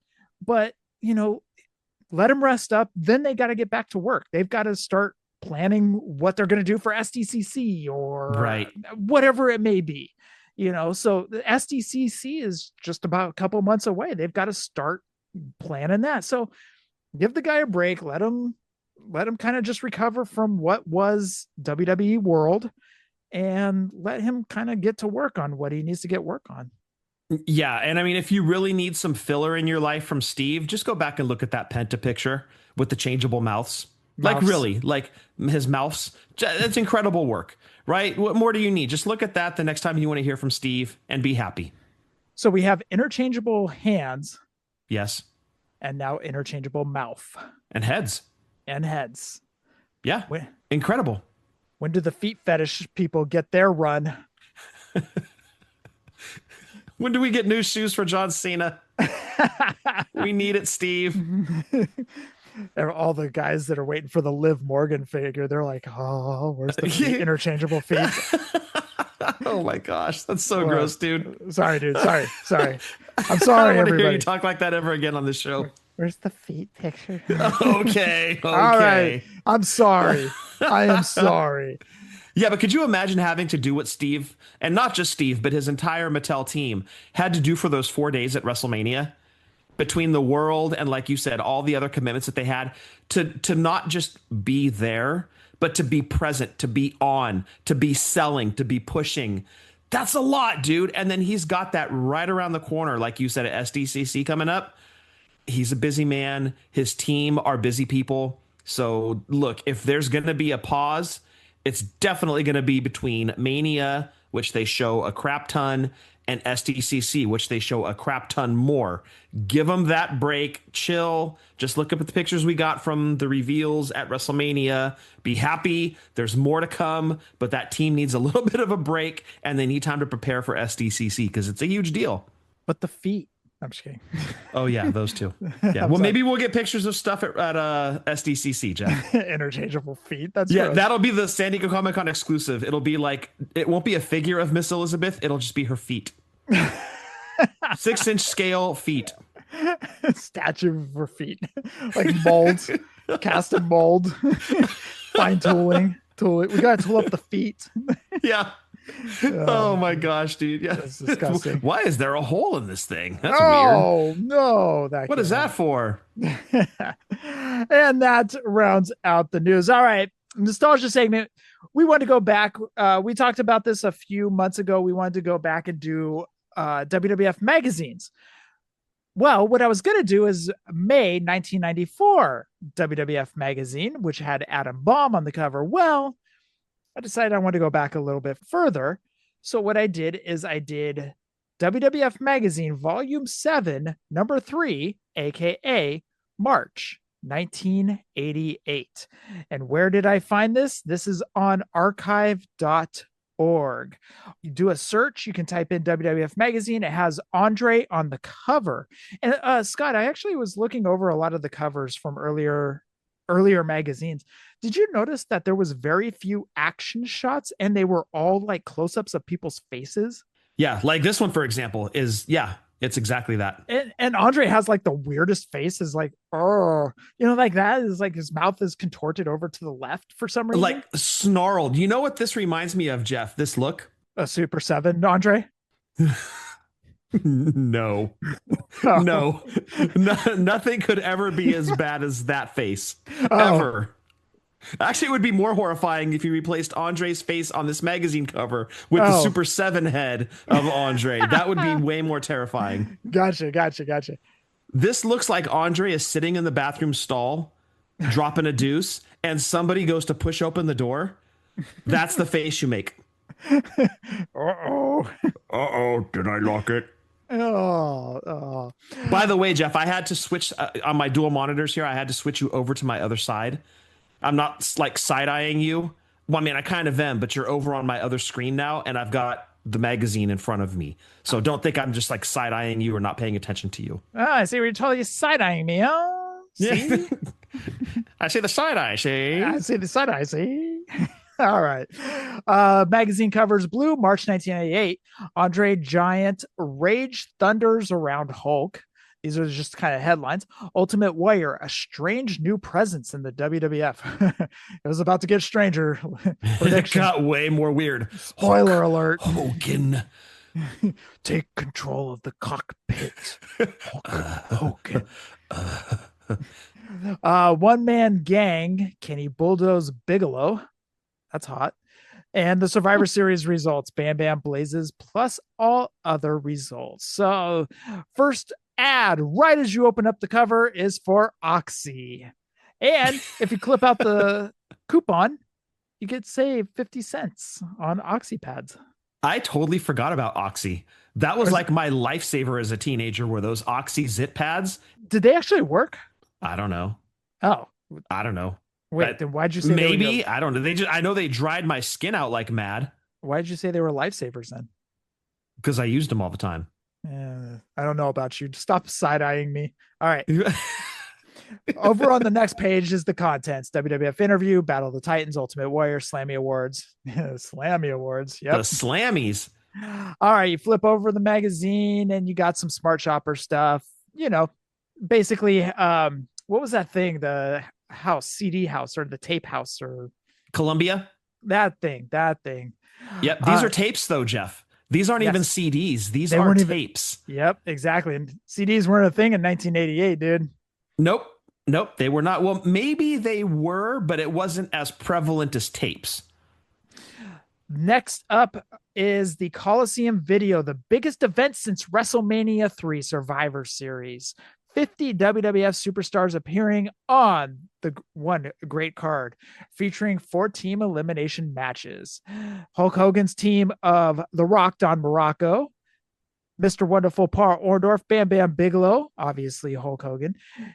But, let him rest up. Then they got to get back to work. They've got to start planning what they're going to do for SDCC or Right. whatever it may be. So the SDCC is just about a couple months away. They've got to start planning that. So give the guy a break. Let him kind of just recover from what was WWE World, and let him kind of get to work on what he needs to get work on. Yeah. And I mean, if you really need some filler in your life from Steve, just go back and look at that Penta picture with the changeable mouths. Like really, like his mouths. It's incredible work, right? What more do you need? Just look at that the next time you want to hear from Steve and be happy. So we have interchangeable hands. Yes. And now interchangeable mouth. And heads. Yeah. Incredible. When do the feet fetish people get their run? When do we get new shoes for John Cena? We need it, Steve. All the guys that are waiting for the Liv Morgan figure, they're like, oh, where's the feet? Interchangeable feet? Oh my gosh, that's so gross, dude. Sorry, dude. Sorry. I'm I sorry, don't want to everybody. hear you talk like that ever again on this show. Where's the feet picture? Okay. All right. I'm sorry. I am sorry. Yeah, but could you imagine having to do what Steve, and not just Steve, but his entire Mattel team had to do for those 4 days at WrestleMania, between the world and, like you said, all the other commitments that they had, to not just be there, but to be present, to be on, to be selling, to be pushing. That's a lot, dude. And then he's got that right around the corner, like you said, at SDCC coming up. He's a busy man. His team are busy people. So look, if there's going to be a pause, it's definitely going to be between Mania, which they show a crap ton, and SDCC, which they show a crap ton more. Give them that break, chill. Just look up at the pictures we got from the reveals at WrestleMania. Be happy. There's more to come, but that team needs a little bit of a break, and they need time to prepare for SDCC because it's a huge deal. But the feet. I'm just kidding. Oh, yeah, those two. Yeah, well, maybe we'll get pictures of stuff at SDCC, Jeff. Interchangeable feet. That's yeah, gross. That'll be the San Diego Comic-Con exclusive. It'll be like, it won't be a figure of Miss Elizabeth. It'll just be her feet. 6-inch scale feet. Statue of her feet. Like molds. Cast and mold. Fine tooling. We got to tool up the feet. Yeah. Oh my gosh, dude. Yeah. That's disgusting. Why is there a hole in this thing? That's weird. Oh, no. What is that for? And that rounds out the news. All right. Nostalgia segment. We want to go back. We talked about this a few months ago. We wanted to go back and do WWF magazines. Well, what I was going to do is May 1994 WWF magazine, which had Adam Bomb on the cover. Well, I decided I want to go back a little bit further. So what I did is I did WWF Magazine Volume 7, Number 3, aka March 1988. And where did I find this? This is on archive.org. You do a search, you can type in WWF Magazine. It has Andre on the cover. And Scott, I actually was looking over a lot of the covers from earlier magazines. Did you notice that there was very few action shots and they were all like close-ups of people's faces? Yeah, like this one, for example, is, yeah, it's exactly that. And Andre has like the weirdest face, is like, oh, like that is like his mouth is contorted over to the left for some reason. Like snarled. You know what this reminds me of, Jeff? This look? A Super 7, Andre? No. No. Nothing could ever be as bad as that face. Ever. Actually, it would be more horrifying if you replaced Andre's face on this magazine cover with the Super 7 head of Andre. That would be way more terrifying. Gotcha. This looks like Andre is sitting in the bathroom stall, dropping a deuce, and somebody goes to push open the door. That's the face you make. Uh-oh. Did I lock it? Oh. By the way, Jeff, I had to switch on my dual monitors here. I had to switch you over to my other side. I'm not like side-eyeing you. Well, I mean, I kind of am, but you're over on my other screen now, and I've got the magazine in front of me. So don't think I'm just like side-eyeing you or not paying attention to you. I see what you're totally side-eyeing me, huh? See? Yeah. I see the side-eye, see? I see the side-eye, see? All right. Magazine covers blue, March 1988. Andre Giant rage thunders around Hulk. These are just kind of headlines. Ultimate Warrior, a strange new presence in the WWF. It was about to get stranger. It got way more weird. Spoiler alert. Hogan. Take control of the cockpit. Hogan. One-man gang, Kenny Bulldoze Bigelow. That's hot. And the Survivor Series results, Bam Bam Blazes, plus all other results. So first ad, right as you open up the cover, is for Oxy. And if you clip out the coupon, you get saved 50 cents on Oxy pads. I totally forgot about Oxy. That was like my lifesaver as a teenager, were those Oxy zit pads. Did they actually work? I don't know. Oh. I don't know. Wait, then why'd you say maybe? I don't know. I know they dried my skin out like mad. Why'd you say they were lifesavers then? Because I used them all the time. I don't know about you. Stop side-eyeing me. All right. Over on the next page is the contents. WWF interview, Battle of the Titans, Ultimate Warrior, Slammy Awards. Slammy Awards. Yep. The Slammies. All right. You flip over the magazine and you got some Smart Shopper stuff. You know, basically, what was that thing? The house, CD house, or the tape house, or Columbia? That thing. Yep. These are tapes though, Jeff. These aren't even CDs. These are tapes. Yep, exactly. And CDs weren't a thing in 1988, dude. Nope, they were not. Well, maybe they were, but it wasn't as prevalent as tapes. Next up is the Coliseum video, the biggest event since WrestleMania 3 Survivor Series. 50 WWF superstars appearing on the one great card, featuring 4-team elimination matches. Hulk Hogan's team of The Rock, Don Morocco, Mr. Wonderful Paul Orndorff, Bam Bam Bigelow, obviously Hulk Hogan,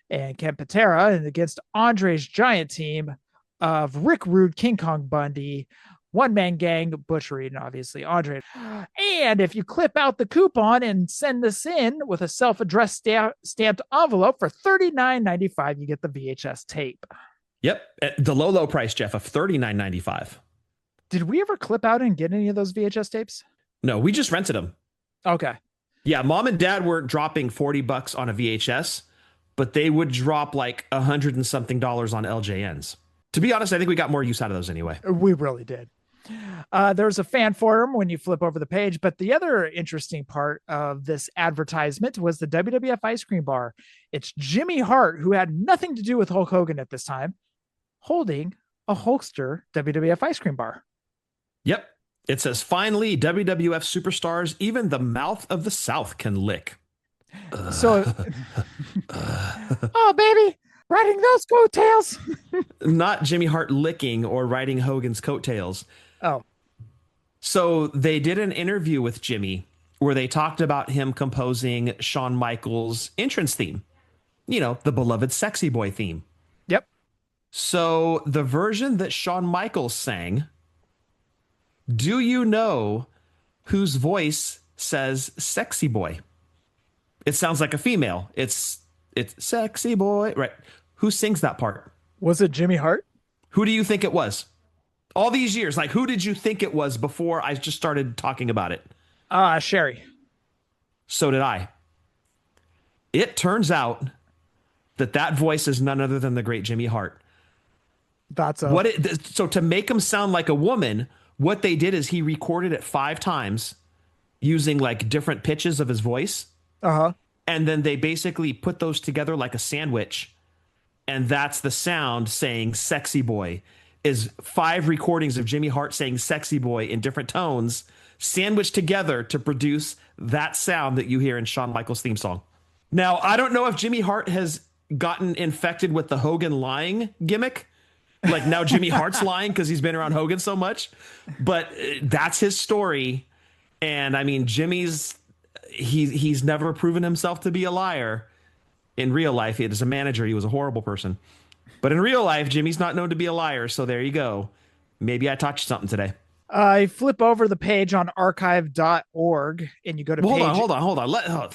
and Ken Patera, and against Andre's giant team of Rick Rude, King Kong Bundy, One-Man Gang, Butch Reed, and obviously Andre. And if you clip out the coupon and send this in with a self-addressed stamped envelope for $39.95, you get the VHS tape. Yep, at the low price, Jeff, of $39.95. Did we ever clip out and get any of those VHS tapes? No, we just rented them. Okay. Yeah, mom and dad weren't dropping $40 on a VHS, but they would drop like $100 and something on LJNs. To be honest, I think we got more use out of those anyway. We really did. There's a fan forum when you flip over the page, but the other interesting part of this advertisement was the WWF ice cream bar. It's Jimmy Hart, who had nothing to do with Hulk Hogan at this time, holding a Hulkster WWF ice cream bar. Yep. It says, finally, WWF superstars, even the mouth of the South can lick. So, oh, baby, riding those coattails. Not Jimmy Hart licking or riding Hogan's coattails. Oh. So they did an interview with Jimmy where they talked about him composing Shawn Michaels' entrance theme. You know, the beloved sexy boy theme. Yep. So the version that Shawn Michaels sang, do you know whose voice says sexy boy? It sounds like a female. It's sexy boy, right? Who sings that part? Was it Jimmy Hart? Who do you think it was? All these years, like, who did you think it was before I just started talking about it? Sherry. So did I. It turns out that voice is none other than the great Jimmy Hart. So to make him sound like a woman, what they did is he recorded it 5 times using like different pitches of his voice. Uh-huh. And then they basically put those together like a sandwich. And that's the sound saying sexy boy, is 5 recordings of Jimmy Hart saying sexy boy in different tones sandwiched together to produce that sound that you hear in Shawn Michaels' theme song. Now, I don't know if Jimmy Hart has gotten infected with the Hogan lying gimmick. Like now Jimmy Hart's lying because he's been around Hogan so much, but that's his story. And I mean, he's never proven himself to be a liar. In real life, as a manager, he was a horrible person. But in real life, Jimmy's not known to be a liar. So there you go. Maybe I taught you something today. I flip over the page on archive.org and you go to Hold on.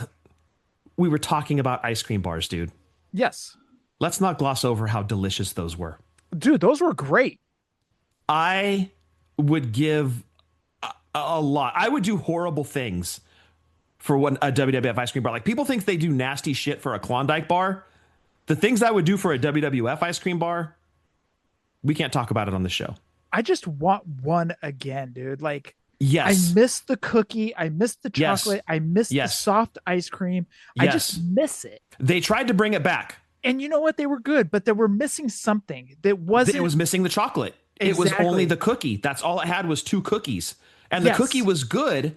We were talking about ice cream bars, dude. Yes. Let's not gloss over how delicious those were. Dude, those were great. I would give a lot. I would do horrible things for what a WWF ice cream bar. Like, people think they do nasty shit for a Klondike bar. The things I would do for a WWF ice cream bar, we can't talk about it on the show. I just want one again, dude. Like, yes, I miss the cookie. I miss the chocolate. Yes. I miss the soft ice cream. I just miss it. They tried to bring it back. And you know what? They were good, but they were missing something that wasn't. It was missing the chocolate. Exactly. It was only the cookie. That's all it had was 2 cookies. And the cookie was good,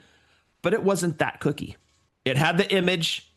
but it wasn't that cookie. It had the image.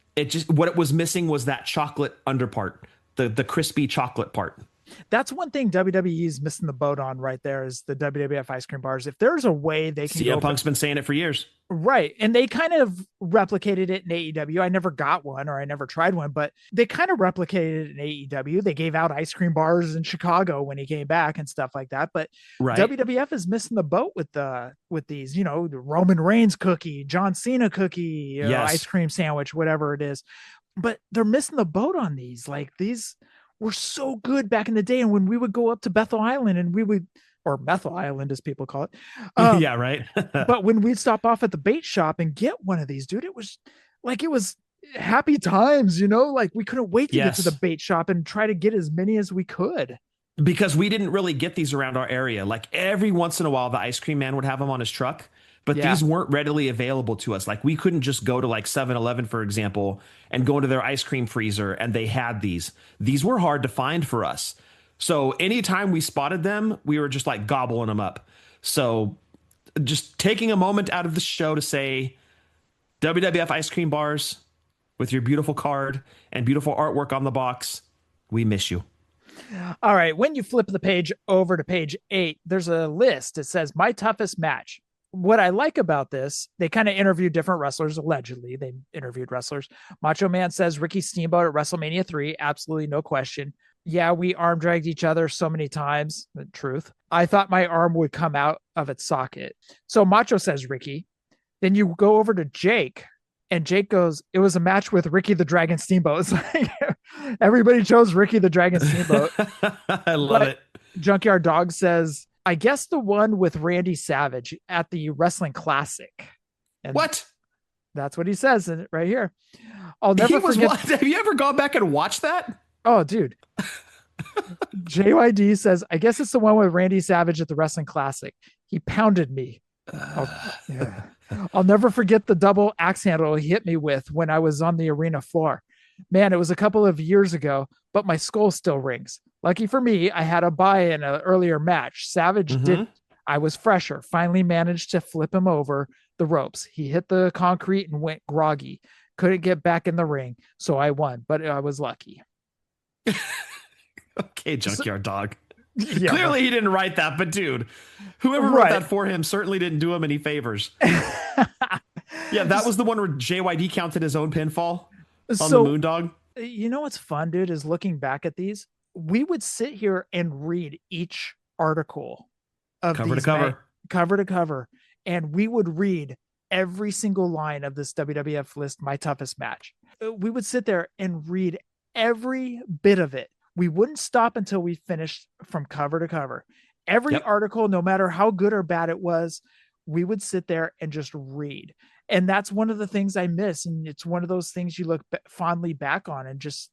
What it was missing was that chocolate underpart, the crispy chocolate part. That's one thing WWE is missing the boat on right there is the WWF ice cream bars. If there's a way they can CM Punk's been saying it for years. Right. And they kind of replicated it in AEW. I never got one or I never tried one, but they kind of replicated it in AEW. They gave out ice cream bars in Chicago when he came back and stuff like that. But WWF is missing the boat with these, the Roman Reigns cookie, John Cena cookie, ice cream sandwich, whatever it is. But they're missing the boat on these. Like, these were so good back in the day. And when we would go up to Bethel Island and or Methyl Island as people call it. Yeah, right. But when we'd stop off at the bait shop and get one of these, dude, it was happy times, like we couldn't wait to get to the bait shop and try to get as many as we could. Because we didn't really get these around our area. Like, every once in a while, the ice cream man would have them on his truck, but these weren't readily available to us. Like, we couldn't just go to like 7-Eleven, for example, and go into their ice cream freezer and they had these. These were hard to find for us. So anytime we spotted them, we were just like gobbling them up. So just taking a moment out of the show to say, WWF ice cream bars with your beautiful card and beautiful artwork on the box, we miss you. All right. When you flip the page over to page 8, there's a list. It says my toughest match. What I like about this, they kind of interviewed different wrestlers. Allegedly, they interviewed wrestlers. Macho Man says Ricky Steamboat at WrestleMania 3. Absolutely no question. Yeah, we arm dragged each other so many times. The truth. I thought my arm would come out of its socket. So Macho says Ricky. Then you go over to Jake, and Jake goes, it was a match with Ricky the Dragon Steamboat. It's like everybody chose Ricky the Dragon Steamboat. I love it. Junkyard Dog says, I guess the one with Randy Savage at the Wrestling Classic. And what? That's what he says right here. I'll never forget. Have you ever gone back and watched that? Oh, dude. JYD says, I guess it's the one with Randy Savage at the Wrestling Classic. He pounded me. I'll never forget the double axe handle he hit me with when I was on the arena floor. Man, it was a couple of years ago, but my skull still rings. Lucky for me, I had a bye in an earlier match. Savage did. I was fresher. Finally managed to flip him over the ropes. He hit the concrete and went groggy. Couldn't get back in the ring, so I won, but I was lucky. Okay, Junkyard Dog. Yeah, Clearly he didn't write that, but dude, whoever wrote that for him certainly didn't do him any favors. Yeah, that was the one where JYD counted his own pinfall on the Moondog. You know what's fun, dude, is looking back at these. We would sit here and read each article of cover to cover, and we would read every single line of this WWF list, my toughest match. We would sit there and read every bit of it. We wouldn't stop until we finished from cover to cover. Every article, no matter how good or bad it was, we would sit there and just read. And that's one of the things I miss. And it's one of those things you look fondly back on, and just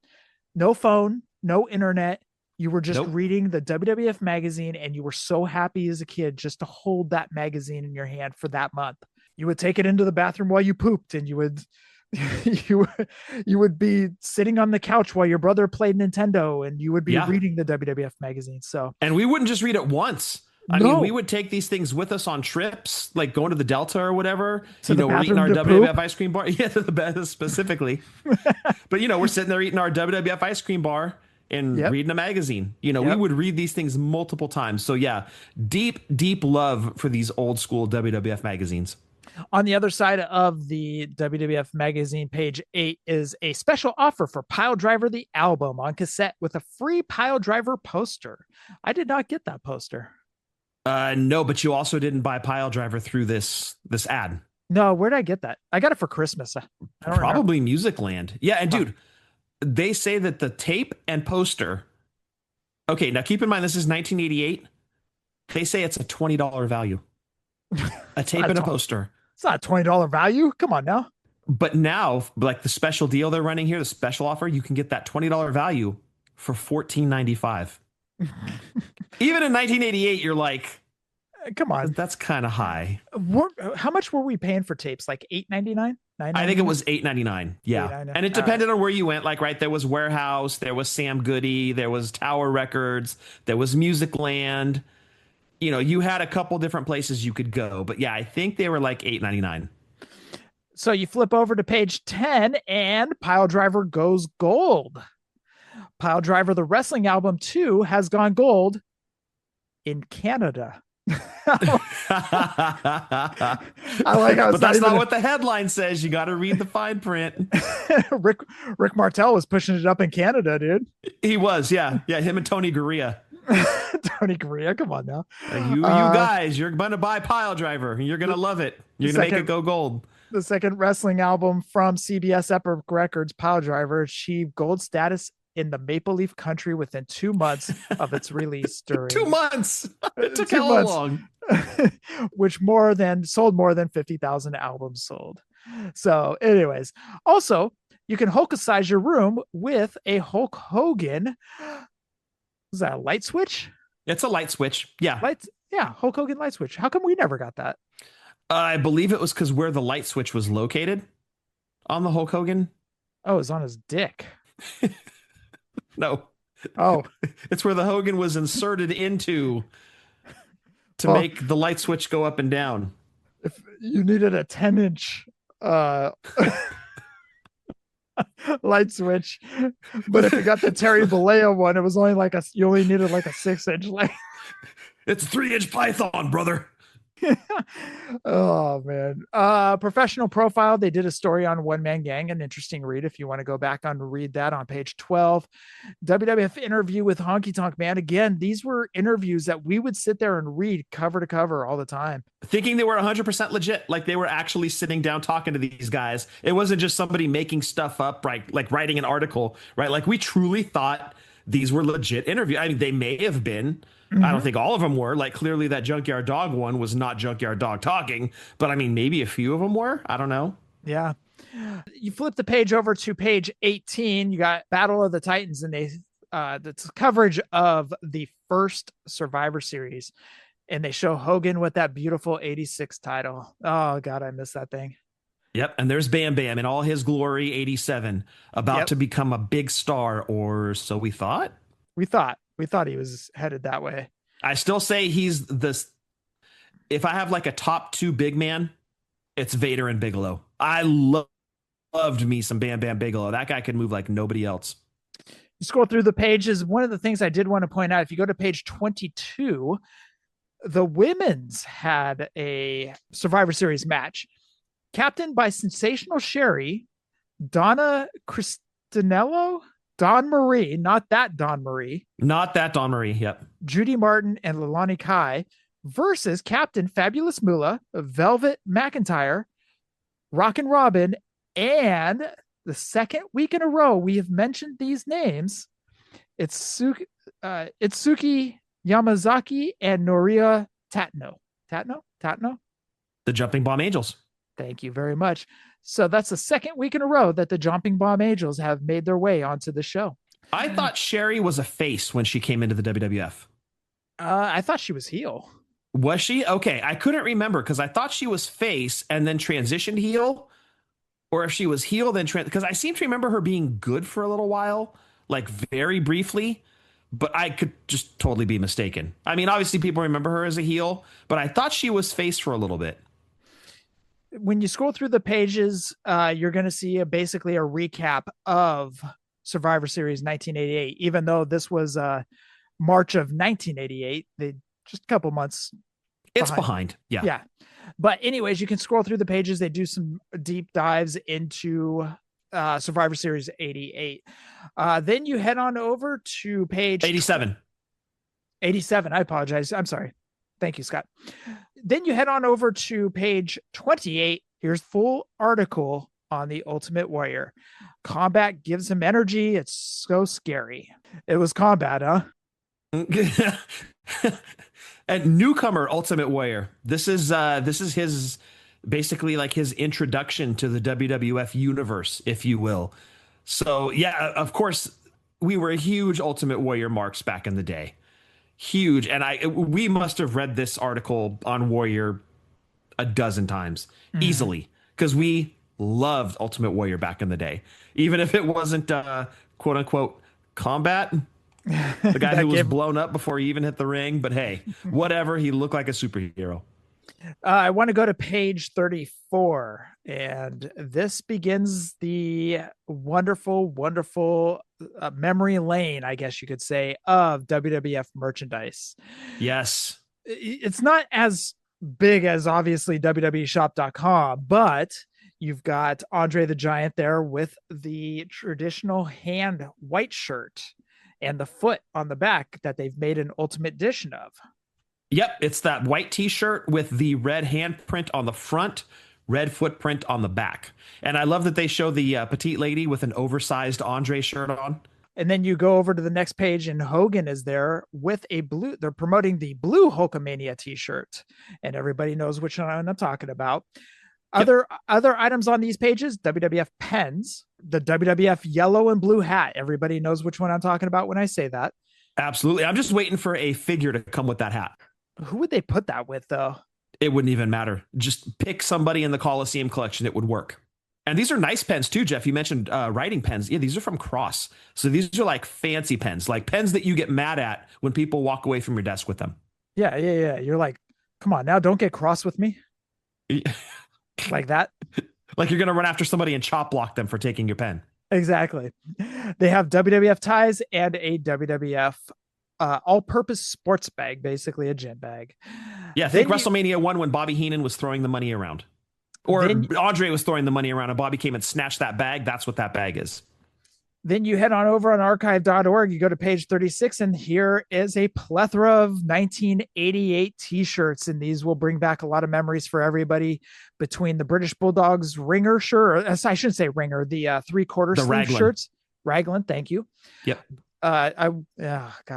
no phone, no internet. You were just reading the WWF magazine, and you were so happy as a kid just to hold that magazine in your hand for that month. You would take it into the bathroom while you pooped, and you would be sitting on the couch while your brother played Nintendo, and you would be reading the WWF magazine. So, and we wouldn't just read it once. I mean, we would take these things with us on trips, like going to the Delta or whatever. We're eating our WWF ice cream bar. Yeah, to the bed specifically. But, we're sitting there eating our WWF ice cream bar and reading a magazine. We would read these things multiple times. So, yeah, deep, deep love for these old school WWF magazines. On the other side of the WWF magazine, page 8 is a special offer for Pile Driver, the album, on cassette with a free Pile Driver poster. I did not get that poster. No, but you also didn't buy Pile Driver through this ad. No, where did I get that? I got it for Christmas. Probably Music Land. Yeah, and dude, they say that the tape and poster. Okay, now keep in mind this is 1988. They say it's a $20 value. A tape and a poster. It's not a $20 value. Come on now. But now, like the special deal they're running here, the special offer, you can get that $20 value for $14.95. Even in 1988, you're like, come on, that's kind of high. How much were we paying for tapes? Like $8.99? I think it was $8.99. Yeah. $8.99. And it depended on where you went. Like, right, there was Warehouse, there was Sam Goody, there was Tower Records, there was Music Land. You know, you had a couple different places you could go. But yeah, I think they were like $8.99. So you flip over to page 10 and Piledriver goes gold. Piledriver, the wrestling album 2, has gone gold in Canada. I like how, but that's not what the headline says. You got to read the fine print. Rick Martel was pushing it up in Canada, dude. He was, yeah, him and Tony Gurria. Tony Gurria, come on now. You guys, you're gonna buy Piledriver. You're gonna love it. You're gonna make it go gold. The second wrestling album from CBS Epic Records, Piledriver, achieved gold status in the Maple Leaf country within 2 months of its release. During 2 months, it took how long? Which sold more than 50,000 albums sold. So, anyways, also you can Hulkicize your room with a Hulk Hogan. Is that a light switch? It's a light switch. Yeah, Hulk Hogan light switch. How come we never got that? I believe it was because where the light switch was located on the Hulk Hogan. Oh, it was on his dick. No. Oh, it's where the Hogan was inserted into to make the light switch go up and down. If you needed a 10-inch light switch, but if you got the Terry Bollea one, it was only you only needed like a 6-inch light. It's 3-inch Python, brother. Oh man. Professional Profile, they did a story on One Man Gang, an interesting read if you want to go back and read that on page 12. WWF interview with Honky Tonk Man. Again, these were interviews that we would sit there and read cover to cover all the time, thinking they were 100% legit, like they were actually sitting down talking to these guys. It wasn't just somebody making stuff up, right? Like writing an article, right? Like we truly thought these were legit interviews. I mean, they may have been. Mm-hmm. I don't think all of them were. Like clearly that Junkyard Dog one was not Junkyard Dog talking, but I mean, maybe a few of them were. I don't know. Yeah. You flip the page over to page 18. You got Battle of the Titans, and that's coverage of the first Survivor Series. And they show Hogan with that beautiful 86 title. Oh God, I miss that thing. Yep. And there's Bam Bam in all his glory, 87, about to become a big star, or so we thought. We thought he was headed that way. I still say he's this. If I have like a top 2 big man, it's Vader and Bigelow. I loved me some Bam Bam Bigelow. That guy could move like nobody else. You scroll through the pages. One of the things I did want to point out, if you go to page 22, the women's had a Survivor Series match captained by Sensational Sherry, Donna Cristinello, Dawn Marie, not that Dawn Marie. Yep. Judy Martin and Leilani Kai versus Captain Fabulous Moolah, Velvet McIntyre, Rockin' Robin, and the second week in a row we have mentioned these names. It's Itsuki Yamazaki and Noria Tatno. Tatno? The Jumping Bomb Angels. Thank you very much. So that's the second week in a row that the Jumping Bomb Angels have made their way onto the show. I thought Sherry was a face when she came into the WWF. I thought she was heel. Was she? Okay. I couldn't remember because I thought she was face and then transitioned heel, or if she was heel, then because I seem to remember her being good for a little while, like very briefly, but I could just totally be mistaken. I mean, obviously people remember her as a heel, but I thought she was face for a little bit. When you scroll through the pages, you're going to see basically a recap of Survivor Series 1988, even though this was March of 1988. They just a couple months. It's behind. Yeah. Yeah. But anyways, you can scroll through the pages. They do some deep dives into Survivor Series 88. Then you head on over to page 87. 87. I apologize. I'm sorry. Thank you, Scott. Then you head on over to page 28. Here's full article on the Ultimate Warrior. Combat gives him energy. It's so scary. It was combat, huh? And newcomer Ultimate Warrior. This is basically like his introduction to the WWF universe, if you will. So yeah, of course, we were huge Ultimate Warrior marks back in the day. Huge. And we must have read this article on Warrior a dozen times easily, because we loved Ultimate Warrior back in the day, even if it wasn't quote unquote combat. The guy who was blown up before he even hit the ring. But hey, whatever. He looked like a superhero. I want to go to page 34, and this begins the wonderful, wonderful memory lane, I guess you could say, of WWF merchandise. Yes. It's not as big as obviously WWEshop.com, but you've got Andre the Giant there with the traditional hand white shirt and the foot on the back that they've made an ultimate edition of. Yep, it's that white t-shirt with the red handprint on the front, red footprint on the back. And I love that they show the petite lady with an oversized Andre shirt on. And then you go over to the next page and Hogan is there with a blue. They're promoting the blue Hulkamania t-shirt, and everybody knows which one I'm talking about. Yep. Other items on these pages, WWF pens, the WWF yellow and blue hat. Everybody knows which one I'm talking about when I say that. Absolutely. I'm just waiting for a figure to come with that hat. Who would they put that with, though? It wouldn't even matter. Just pick somebody in the Coliseum collection. It would work. And these are nice pens too, Jeff. You mentioned writing pens. Yeah, these are from Cross. So these are like fancy pens, like pens that you get mad at when people walk away from your desk with them. Yeah. You're like, come on now, don't get cross with me. Like that. Like you're going to run after somebody and chop block them for taking your pen. Exactly. They have WWF ties and a WWF all-purpose sports bag, basically a gym bag. Yeah, think WrestleMania 1 when Bobby Heenan was throwing the money around. Or Andre was throwing the money around and Bobby came and snatched that bag. That's what that bag is. Then you head on over on archive.org. You go to page 36, and here is a plethora of 1988 t-shirts. And these will bring back a lot of memories for everybody, between the British Bulldogs ringer shirt, or I shouldn't say ringer, the three-quarter sleeve Raglan shirts. Raglan, thank you. Yep. God,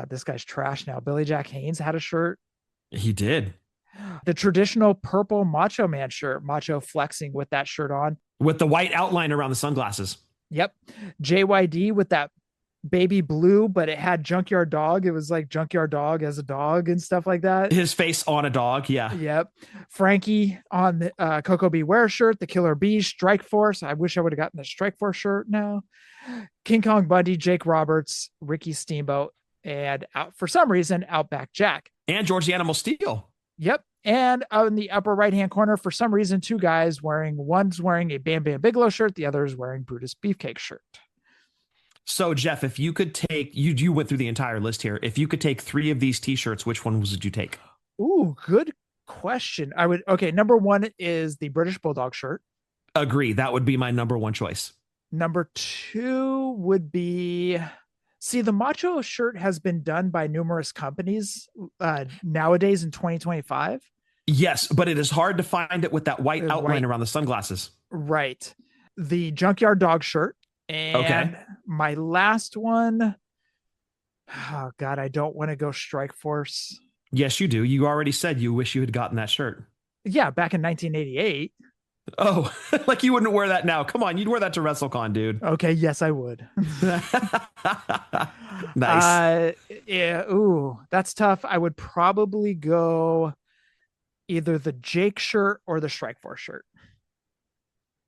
this guy's trash now. Billy Jack Haynes had a shirt. He did. The traditional purple Macho Man shirt, Macho flexing with that shirt on. With the white outline around the sunglasses. Yep. JYD with that baby blue, but it had Junkyard Dog. It was like Junkyard Dog as a dog and stuff like that. His face on a dog. Yeah. Yep. Frankie on the Coco Beware shirt, the Killer Bees, Strike Force. I wish I would have gotten the Strike Force shirt now. King Kong Bundy, Jake Roberts, Ricky Steamboat, and for some reason, Outback Jack. And George the Animal Steel. Yep. And in the upper right-hand corner, for some reason, two guys one's wearing a Bam Bam Bigelow shirt. The other is wearing Brutus Beefcake shirt. So Jeff, if you could take, you went through the entire list here. If you could take 3 of these t-shirts, which one would you take? Ooh, good question. Number 1 is the British Bulldog shirt. Agree. That would be my number 1 choice. Number 2 would be, the Macho shirt has been done by numerous companies nowadays in 2025. Yes, but it is hard to find it with that white outline around the sunglasses. Right. The Junkyard Dog shirt. And my last one, oh God, I don't want to go Strike Force. Yes, you do. You already said you wish you had gotten that shirt. Yeah, back in 1988. Oh, like you wouldn't wear that now. Come on, you'd wear that to WrestleCon, dude. Okay, yes, I would. Nice. Yeah, ooh, that's tough. I would probably go either the Jake shirt or the Strike Force shirt.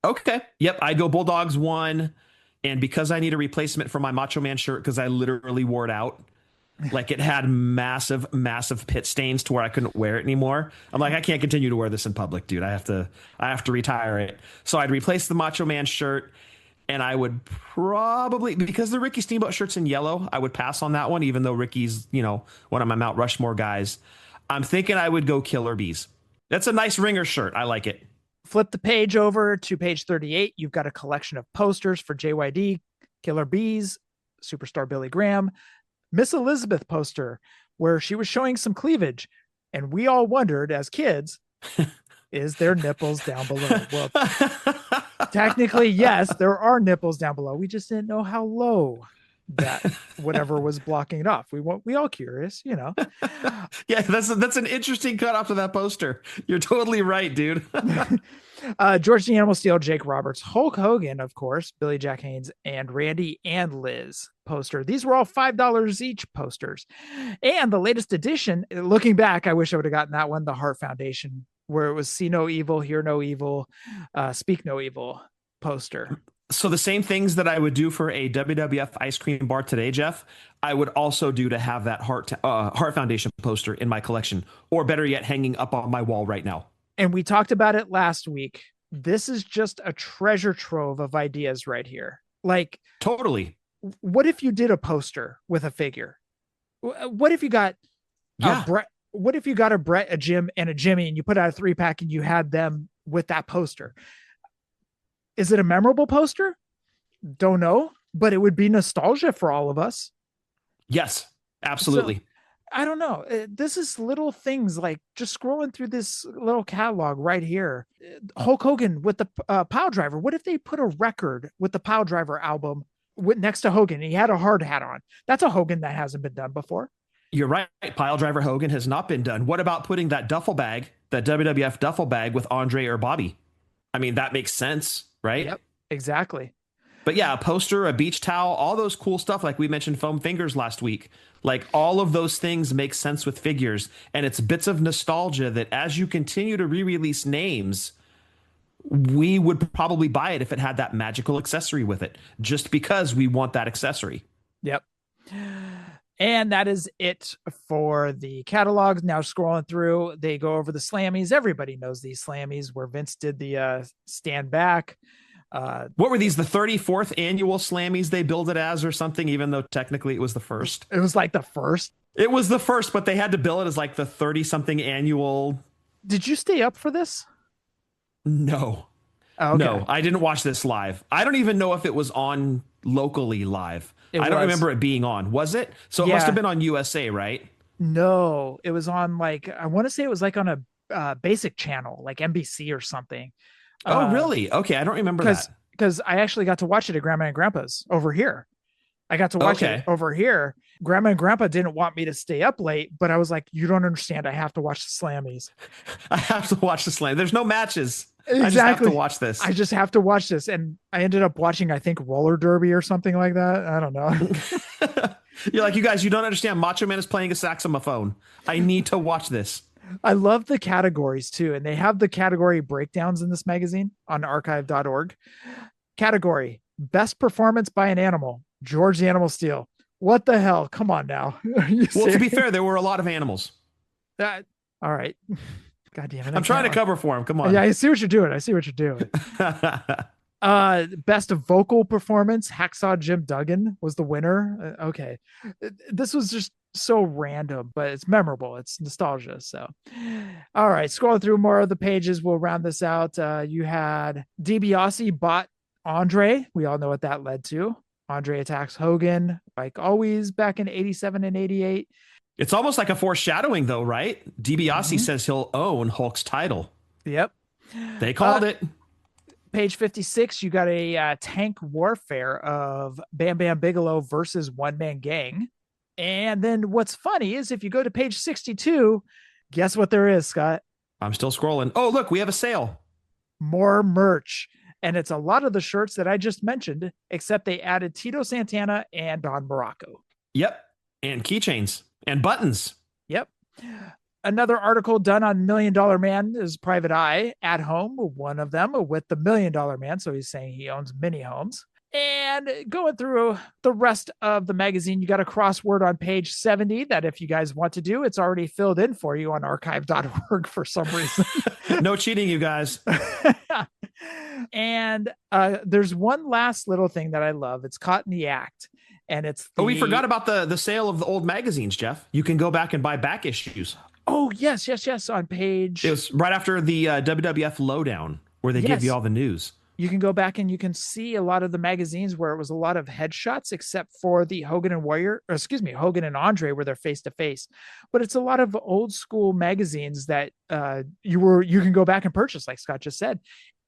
Okay. Yep, I'd go Bulldogs 1. And because I need a replacement for my Macho Man shirt, because I literally wore it out, like it had massive, massive pit stains to where I couldn't wear it anymore. I'm like, I can't continue to wear this in public, dude. I have to retire it. So I'd replace the Macho Man shirt, and I would probably, because the Ricky Steamboat shirt's in yellow, I would pass on that one, even though Ricky's, one of my Mount Rushmore guys. I'm thinking I would go Killer Bees. That's a nice ringer shirt. I like it. Flip the page over to page 38. You've got a collection of posters for JYD, Killer Bees, Superstar Billy Graham, Miss Elizabeth poster where she was showing some cleavage. And we all wondered as kids, is there nipples down below? Well, technically, yes, there are nipples down below. We just didn't know how low that whatever was blocking it off. We all curious, you know. Yeah, that's an interesting cut off to that poster. You're totally right, dude. George the Animal Steel, Jake Roberts, Hulk Hogan, of course, Billy Jack Haynes, and Randy and Liz poster. These were all $5 each posters. And the latest edition, looking back, I wish I would have gotten that one, the Hart Foundation, where it was See No Evil, Hear No Evil, Speak No Evil poster. So the same things that I would do for a WWF ice cream bar today, Jeff, I would also do to have that Hart Foundation poster in my collection, or better yet, hanging up on my wall right now. And we talked about it last week. This is just a treasure trove of ideas right here. Like, totally. What if you did a poster with a figure? What if you got a Brett? What if you got a Brett, a Jim, and a Jimmy, and you put out a 3-pack and you had them with that poster? Is it a memorable poster? Don't know, but it would be nostalgia for all of us. Yes, absolutely. So, I don't know. This is little things like just scrolling through this little catalog right here. Hulk Hogan with the Pile Driver. What if they put a record with the Pile Driver album next to Hogan? He had a hard hat on. That's a Hogan that hasn't been done before. You're right. Pile Driver Hogan has not been done. What about putting that duffel bag, that WWF duffel bag with Andre or Bobby? I mean, that makes sense, right? Yep, exactly. But yeah, a poster, a beach towel, all those cool stuff. Like we mentioned foam fingers last week. Like all of those things make sense with figures. And it's bits of nostalgia that as you continue to re-release names, we would probably buy it if it had that magical accessory with it, just because we want that accessory. Yep. And that is it for the catalogs. Now scrolling through, they go over the Slammies. Everybody knows these Slammies where Vince did the stand back. What were these, the 34th annual Slammies they billed it as or something, even though technically it was the first? It was like the first. It was the first, but they had to bill it as like the 30-something annual. Did you stay up for this? No. Oh, okay. No, I didn't watch this live. I don't even know if it was on locally live. I don't remember it being on. Was it? So it must have been on USA, right? No, it was on like, I want to say it was like on a basic channel, like NBC or something. Oh, really? Okay. I don't remember that. Because I actually got to watch it at Grandma and Grandpa's over here. I got to watch it over here. Grandma and Grandpa didn't want me to stay up late, but I was like, you don't understand. I have to watch the Slammies. I have to watch the Slam. There's no matches. Exactly. I just have to watch this. I just have to watch this. And I ended up watching, I think, roller derby or something like that. I don't know. You're like, you guys, you don't understand. Macho Man is playing a saxophone. I need to watch this. I love the categories too. And they have the category breakdowns in this magazine on archive.org. Category: best performance by an animal. George the Animal Steel. What the hell? Come on now. Well, to be fair, there were a lot of animals. All right. God damn it. I'm trying to cover for him. Come on. Yeah, I see what you're doing. Best vocal performance, Hacksaw Jim Duggan was the winner. Okay. This was just so random, but it's memorable. It's nostalgia. So, all right, scrolling through more of the pages, we'll round this out. You had DiBiase bought Andre. We all know what that led to. Andre attacks Hogan, like always, back in 87 and 88. It's almost like a foreshadowing, though, right? DiBiase says he'll own Hulk's title. Yep. They called it. Page 56, you got a tank warfare of Bam Bam Bigelow versus One Man Gang. And then what's funny is if you go to page 62, guess what there is, Scott? I'm still scrolling. Oh, look, we have a sale. More merch. And it's a lot of the shirts that I just mentioned, except they added Tito Santana and Don Morocco. Yep. And keychains and buttons. Yep. Another article done on $1 Million Man is Private Eye at home, one of them with the $1 Million Man. So he's saying he owns many homes. And going through the rest of the magazine, you got a crossword on page 70 that if you guys want to do, it's already filled in for you on archive.org for some reason. No cheating, you guys. And there's one last little thing that I love. It's Caught in the Act. And it's we forgot about the sale of the old magazines, Jeff. You can go back and buy back issues. Oh, yes. On page. It was right after the WWF Lowdown where they give you all the news. You can go back and you can see a lot of the magazines where it was a lot of headshots, except for the Hogan and Andre where they're face to face. But it's a lot of old school magazines that you can go back and purchase, like Scott just said,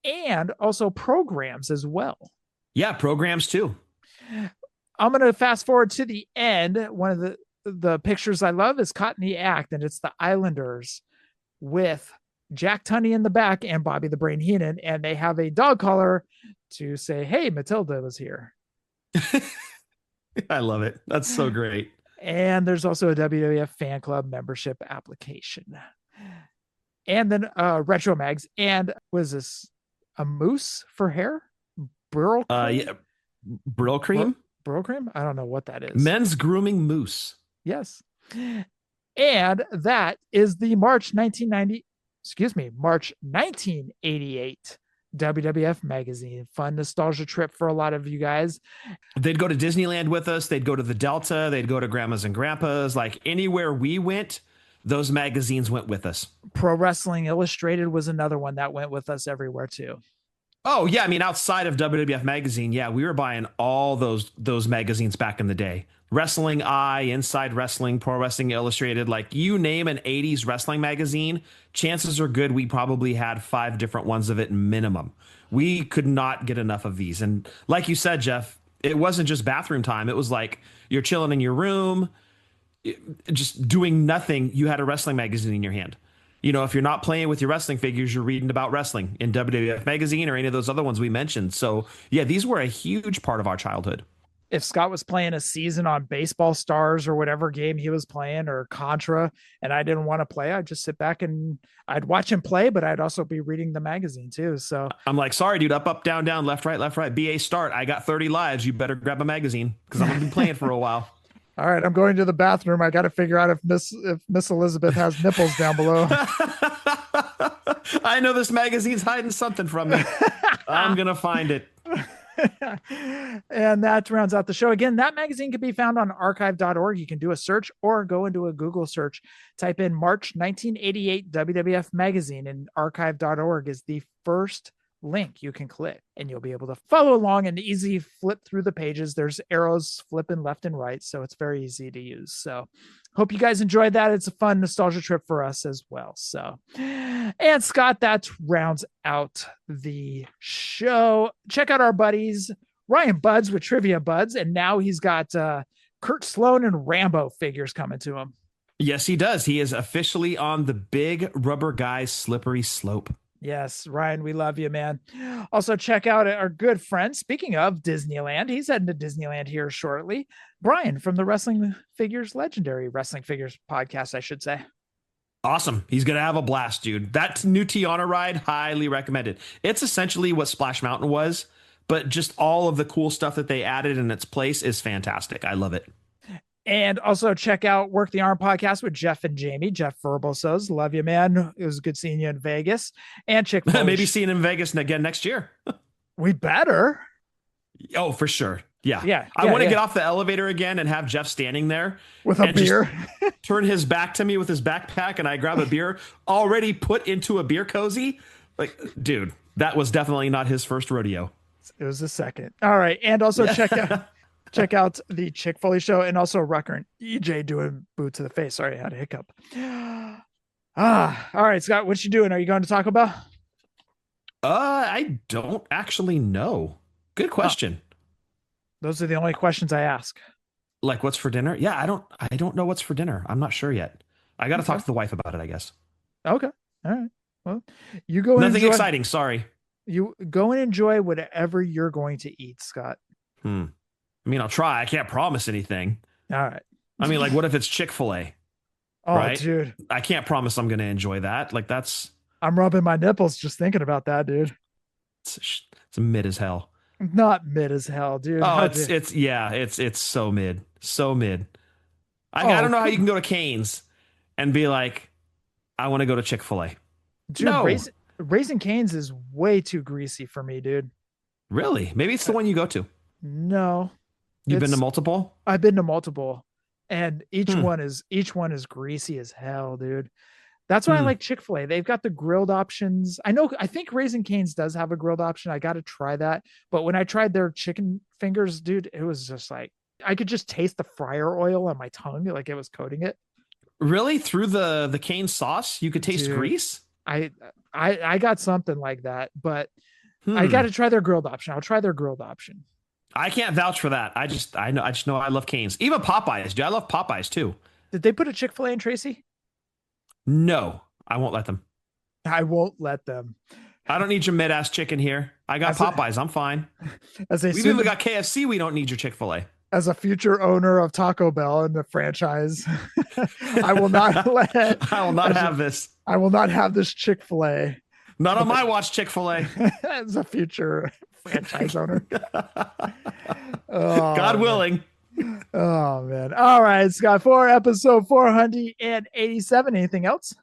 and also programs as well. Yeah, programs too. I'm going to fast forward to the end. One of the pictures I love is caught in the act, and it's the Islanders with Jack Tunney in the back and Bobby the Brain Heenan, and they have a dog collar to say, "Hey, Matilda was here." I love it. That's so great. And there's also a WWF fan club membership application. And then retro mags. And was this a mousse for hair? Brill cream? Yeah. Brill cream? Brill cream? I don't know what that is. Men's grooming mousse. Yes. And that is the March 1988 WWF magazine. Fun nostalgia trip for a lot of you guys. They'd go to Disneyland with us. They'd go to the Delta. They'd go to Grandma's and Grandpa's. Like anywhere we went, those magazines went with us. Pro Wrestling Illustrated was another one that went with us everywhere too. Oh yeah, I mean outside of WWF magazine, yeah, we were buying all those magazines back in the day. Wrestling Eye, Inside Wrestling, Pro Wrestling Illustrated, like you name an 80s wrestling magazine, chances are good we probably had 5 different ones of it minimum. We could not get enough of these. And like you said, Jeff, it wasn't just bathroom time. It was like you're chilling in your room, just doing nothing. You had a wrestling magazine in your hand. You know, if you're not playing with your wrestling figures, you're reading about wrestling in WWF magazine or any of those other ones we mentioned. So yeah, these were a huge part of our childhood. If Scott was playing a season on Baseball Stars or whatever game he was playing, or Contra, and I didn't want to play, I'd just sit back and I'd watch him play, but I'd also be reading the magazine too. So I'm like, sorry, dude, up, down, down, left, right, BA start. I got 30 lives. You better grab a magazine because I'm going to be playing for a while. All right, I'm going to the bathroom. I got to figure out if Miss Elizabeth has nipples down below. I know this magazine's hiding something from me. I'm going to find it. And that rounds out the show. Again, that magazine can be found on archive.org. You can do a search or go into a Google search, type in March 1988 WWF magazine, and archive.org is the first link you can click, and you'll be able to follow along and easy flip through the pages. There's arrows flipping left and right, so it's very easy to use. So hope you guys enjoyed that. It's a fun nostalgia trip for us as well. So, and Scott, that rounds out the show. Check out our buddies Ryan Buds with Trivia Buds, and now he's got Kurt Sloan and Rambo figures coming to him. Yes, he does. He is officially on the big rubber guy's slippery slope. Yes, Ryan, we love you, man. Also, check out our good friend. Speaking of Disneyland, he's heading to Disneyland here shortly. Brian from the Legendary Wrestling Figures podcast, I should say. Awesome. He's going to have a blast, dude. That new Tiana ride, highly recommended. It's essentially what Splash Mountain was, but just all of the cool stuff that they added in its place is fantastic. I love it. And also check out Work the Arm podcast with Jeff and Jamie. Jeff Verbosos, love you, man. It was good seeing you in Vegas. And Chick maybe seeing him in Vegas again next year. We better. Oh, for sure. Yeah. I want to get off the elevator again and have Jeff standing there with a beer. Turn his back to me with his backpack, and I grab a beer already put into a beer cozy. Like, dude, that was definitely not his first rodeo. It was the second. All right. And also check out the Chick Foley show, and also Rucker and EJ doing boot to the face. Sorry, I had a hiccup. All right, Scott, what you doing? Are you going to Taco Bell? I don't actually know. Good question. Those are the only questions I ask. Like, what's for dinner? Yeah, I don't know what's for dinner. I'm not sure yet. I got to talk to the wife about it, I guess. Okay. All right. Well, you go. Nothing exciting. Sorry. You go and enjoy whatever you're going to eat, Scott. I mean, I'll try. I can't promise anything. All right. I mean, like, what if it's Chick-fil-A? Oh, right? Dude. I can't promise I'm going to enjoy that. Like, I'm rubbing my nipples just thinking about that, dude. It's mid as hell. Not mid as hell, dude. Oh, it's so mid. So mid. I don't know how you can go to Cane's and be like, I want to go to Chick-fil-A. Dude, no. Raising Cane's is way too greasy for me, dude. Really? Maybe it's the one you go to. No. You've been to multiple? I've been to multiple, and each one is greasy as hell, dude. That's why I like Chick-fil-A. They've got the grilled options. I think Raising Cane's does have a grilled option. I got to try that. But when I tried their chicken fingers, dude, it was just like, I could just taste the fryer oil on my tongue, like it was coating it. Really? Through the cane sauce, you could taste grease? I got something like that, but I got to try their grilled option. I'll try their grilled option. I can't vouch for that. I just know I love Cane's. Even Popeyes, dude. I love Popeyes too. Did they put a Chick-fil-A in Tracy? No, I won't let them. I won't let them. I don't need your mid-ass chicken here. I got Popeyes. I'm fine. We've even got KFC. We don't need your Chick-fil-A. As a future owner of Taco Bell and the franchise, I will not have this. I will not have this Chick-fil-A. Not on my watch, Chick-fil-A. As a future franchise owner. God willing. Oh, man. All right, Scott, for episode 487. Anything else?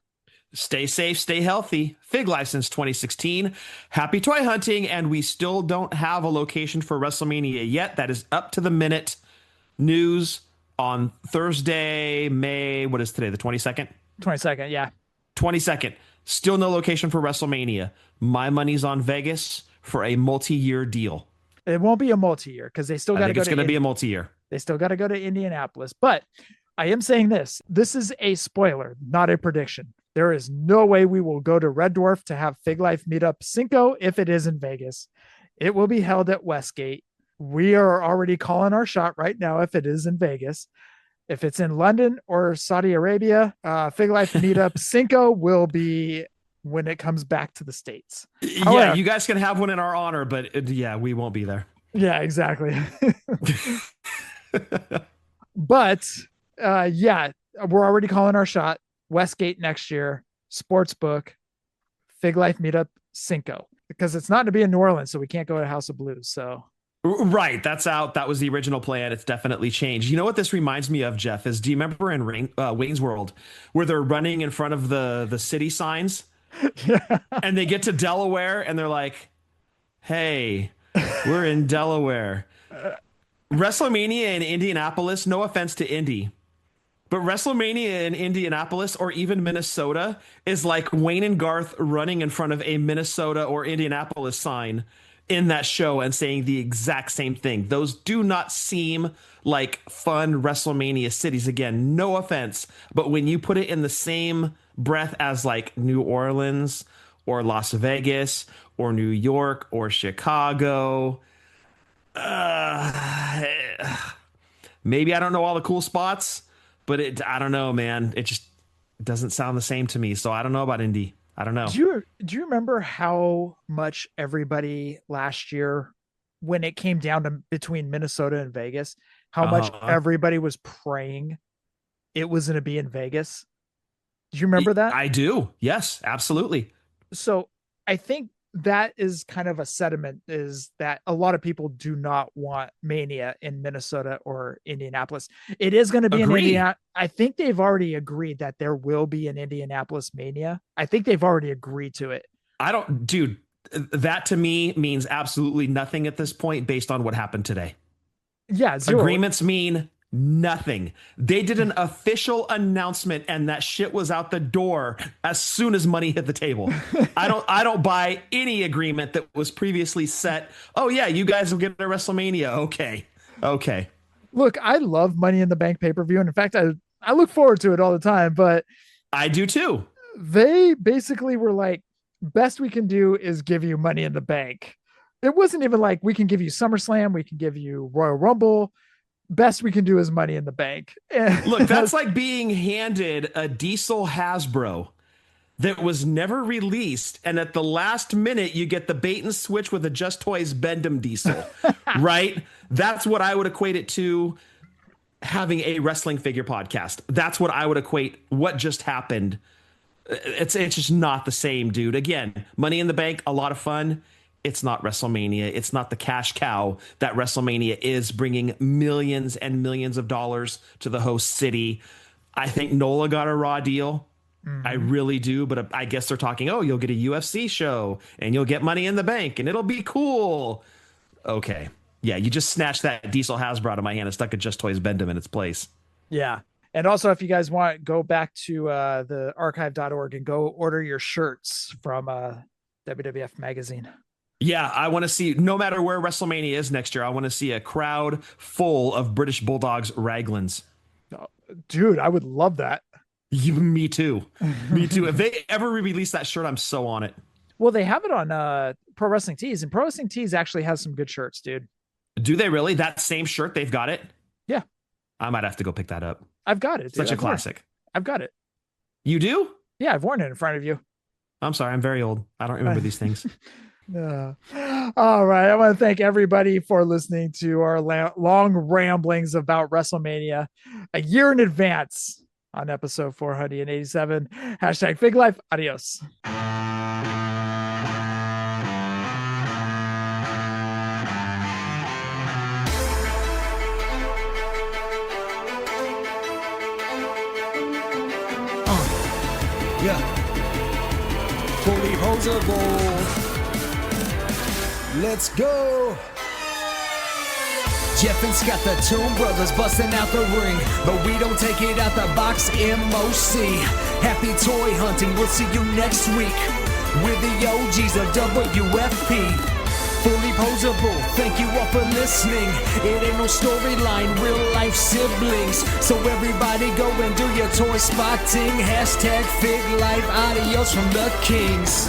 Stay safe, stay healthy. Fig License 2016. Happy toy hunting. And we still don't have a location for WrestleMania yet. That is up to the minute news on Thursday, what is today? The 22nd? 22nd, yeah. 22nd. Still no location for WrestleMania. My money's on Vegas for a multi-year deal. It won't be a multi-year because they still got to go. It's going to be a multi-year. They still got to go to Indianapolis. But I am saying this. This is a spoiler, not a prediction. There is no way we will go to Red Dwarf to have Fig Life Meetup Cinco if it is in Vegas. It will be held at Westgate. We are already calling our shot right now if it is in Vegas. If it's in London or Saudi Arabia, Fig Life Meetup Cinco will be when it comes back to the States. Yeah, you guys can have one in our honor, but we won't be there. Yeah, exactly. But we're already calling our shot. Westgate next year, Sportsbook, Fig Life Meetup Cinco, because it's not to be in New Orleans, so we can't go to House of Blues. So right, that's out. That was the original plan. It's definitely changed. You know what this reminds me of, Jeff? Do you remember in Wayne's World where they're running in front of the city signs? Yeah. And they get to Delaware and they're like, "Hey, we're in Delaware." WrestleMania in Indianapolis. No offense to Indy. But WrestleMania in Indianapolis or even Minnesota is like Wayne and Garth running in front of a Minnesota or Indianapolis sign in that show and saying the exact same thing. Those do not seem like fun WrestleMania cities. Again, no offense, but when you put it in the same breath as like New Orleans or Las Vegas or New York or Chicago, maybe I don't know all the cool spots. But I don't know, man. It just doesn't sound the same to me. So I don't know about Indy. I don't know. Do you remember how much everybody last year, when it came down to between Minnesota and Vegas, how much everybody was praying it was going to be in Vegas? Do you remember that? I do. Yes, absolutely. So I think that is kind of a sentiment, is that a lot of people do not want Mania in Minnesota or Indianapolis. It is going to be in Indiana. I think they've already agreed that there will be an Indianapolis Mania. I think they've already agreed to it. Dude, that to me means absolutely nothing at this point based on what happened today. Yeah. Zero. Agreements mean nothing. They did an official announcement and that shit was out the door as soon as money hit the table. I don't buy any agreement that was previously set. Oh yeah, you guys will get a WrestleMania. Okay. Look, I love Money in the Bank pay-per-view. And in fact, I look forward to it all the time, but I do too. They basically were like, best we can do is give you Money in the Bank. It wasn't even like, we can give you SummerSlam, we can give you Royal Rumble. Best we can do is Money in the Bank. Look, that's like being handed a diesel Hasbro that was never released, and at the last minute you get the bait and switch with a Just Toys Bendem diesel. Right? That's what I would equate it to, having a wrestling figure podcast. That's what I would equate what just happened. It's just not the same, dude. Again, Money in the Bank, a lot of fun. It's not WrestleMania. It's not the cash cow that WrestleMania is, bringing millions and millions of dollars to the host city. I think NOLA got a raw deal. Mm-hmm. I really do. But I guess they're talking, you'll get a UFC show and you'll get Money in the Bank and it'll be cool. Okay. Yeah, you just snatched that diesel Hasbro out of my hand and stuck a Just Toys Bendem in its place. Yeah. And also, if you guys want, go back to the archive.org and go order your shirts from WWF Magazine. Yeah, I want to see, no matter where WrestleMania is next year, I want to see a crowd full of British Bulldogs Raglans. Oh, dude, I would love that. Me too. Me too. If they ever release that shirt, I'm so on it. Well, they have it on Pro Wrestling Tees, and Pro Wrestling Tees actually has some good shirts, dude. Do they really? That same shirt, they've got it? Yeah. I might have to go pick that up. I've got it. Such a classic. I've got it. You do? Yeah, I've worn it in front of you. I'm sorry. I'm very old. I don't remember these things. All right. I want to thank everybody for listening to our long ramblings about WrestleMania a year in advance on episode 487. Hashtag Fig Life. Adios. Yeah. Fullyposeable. Let's go. Jeff and Scott, the Toon Brothers, busting out the ring. But we don't take it out the box, MOC. Happy toy hunting, we'll see you next week. We're the OGs of WFP. Fullyposeable, thank you all for listening. It ain't no storyline, real life siblings. So everybody go and do your toy spotting. Hashtag Fig Life, adios from the Kings.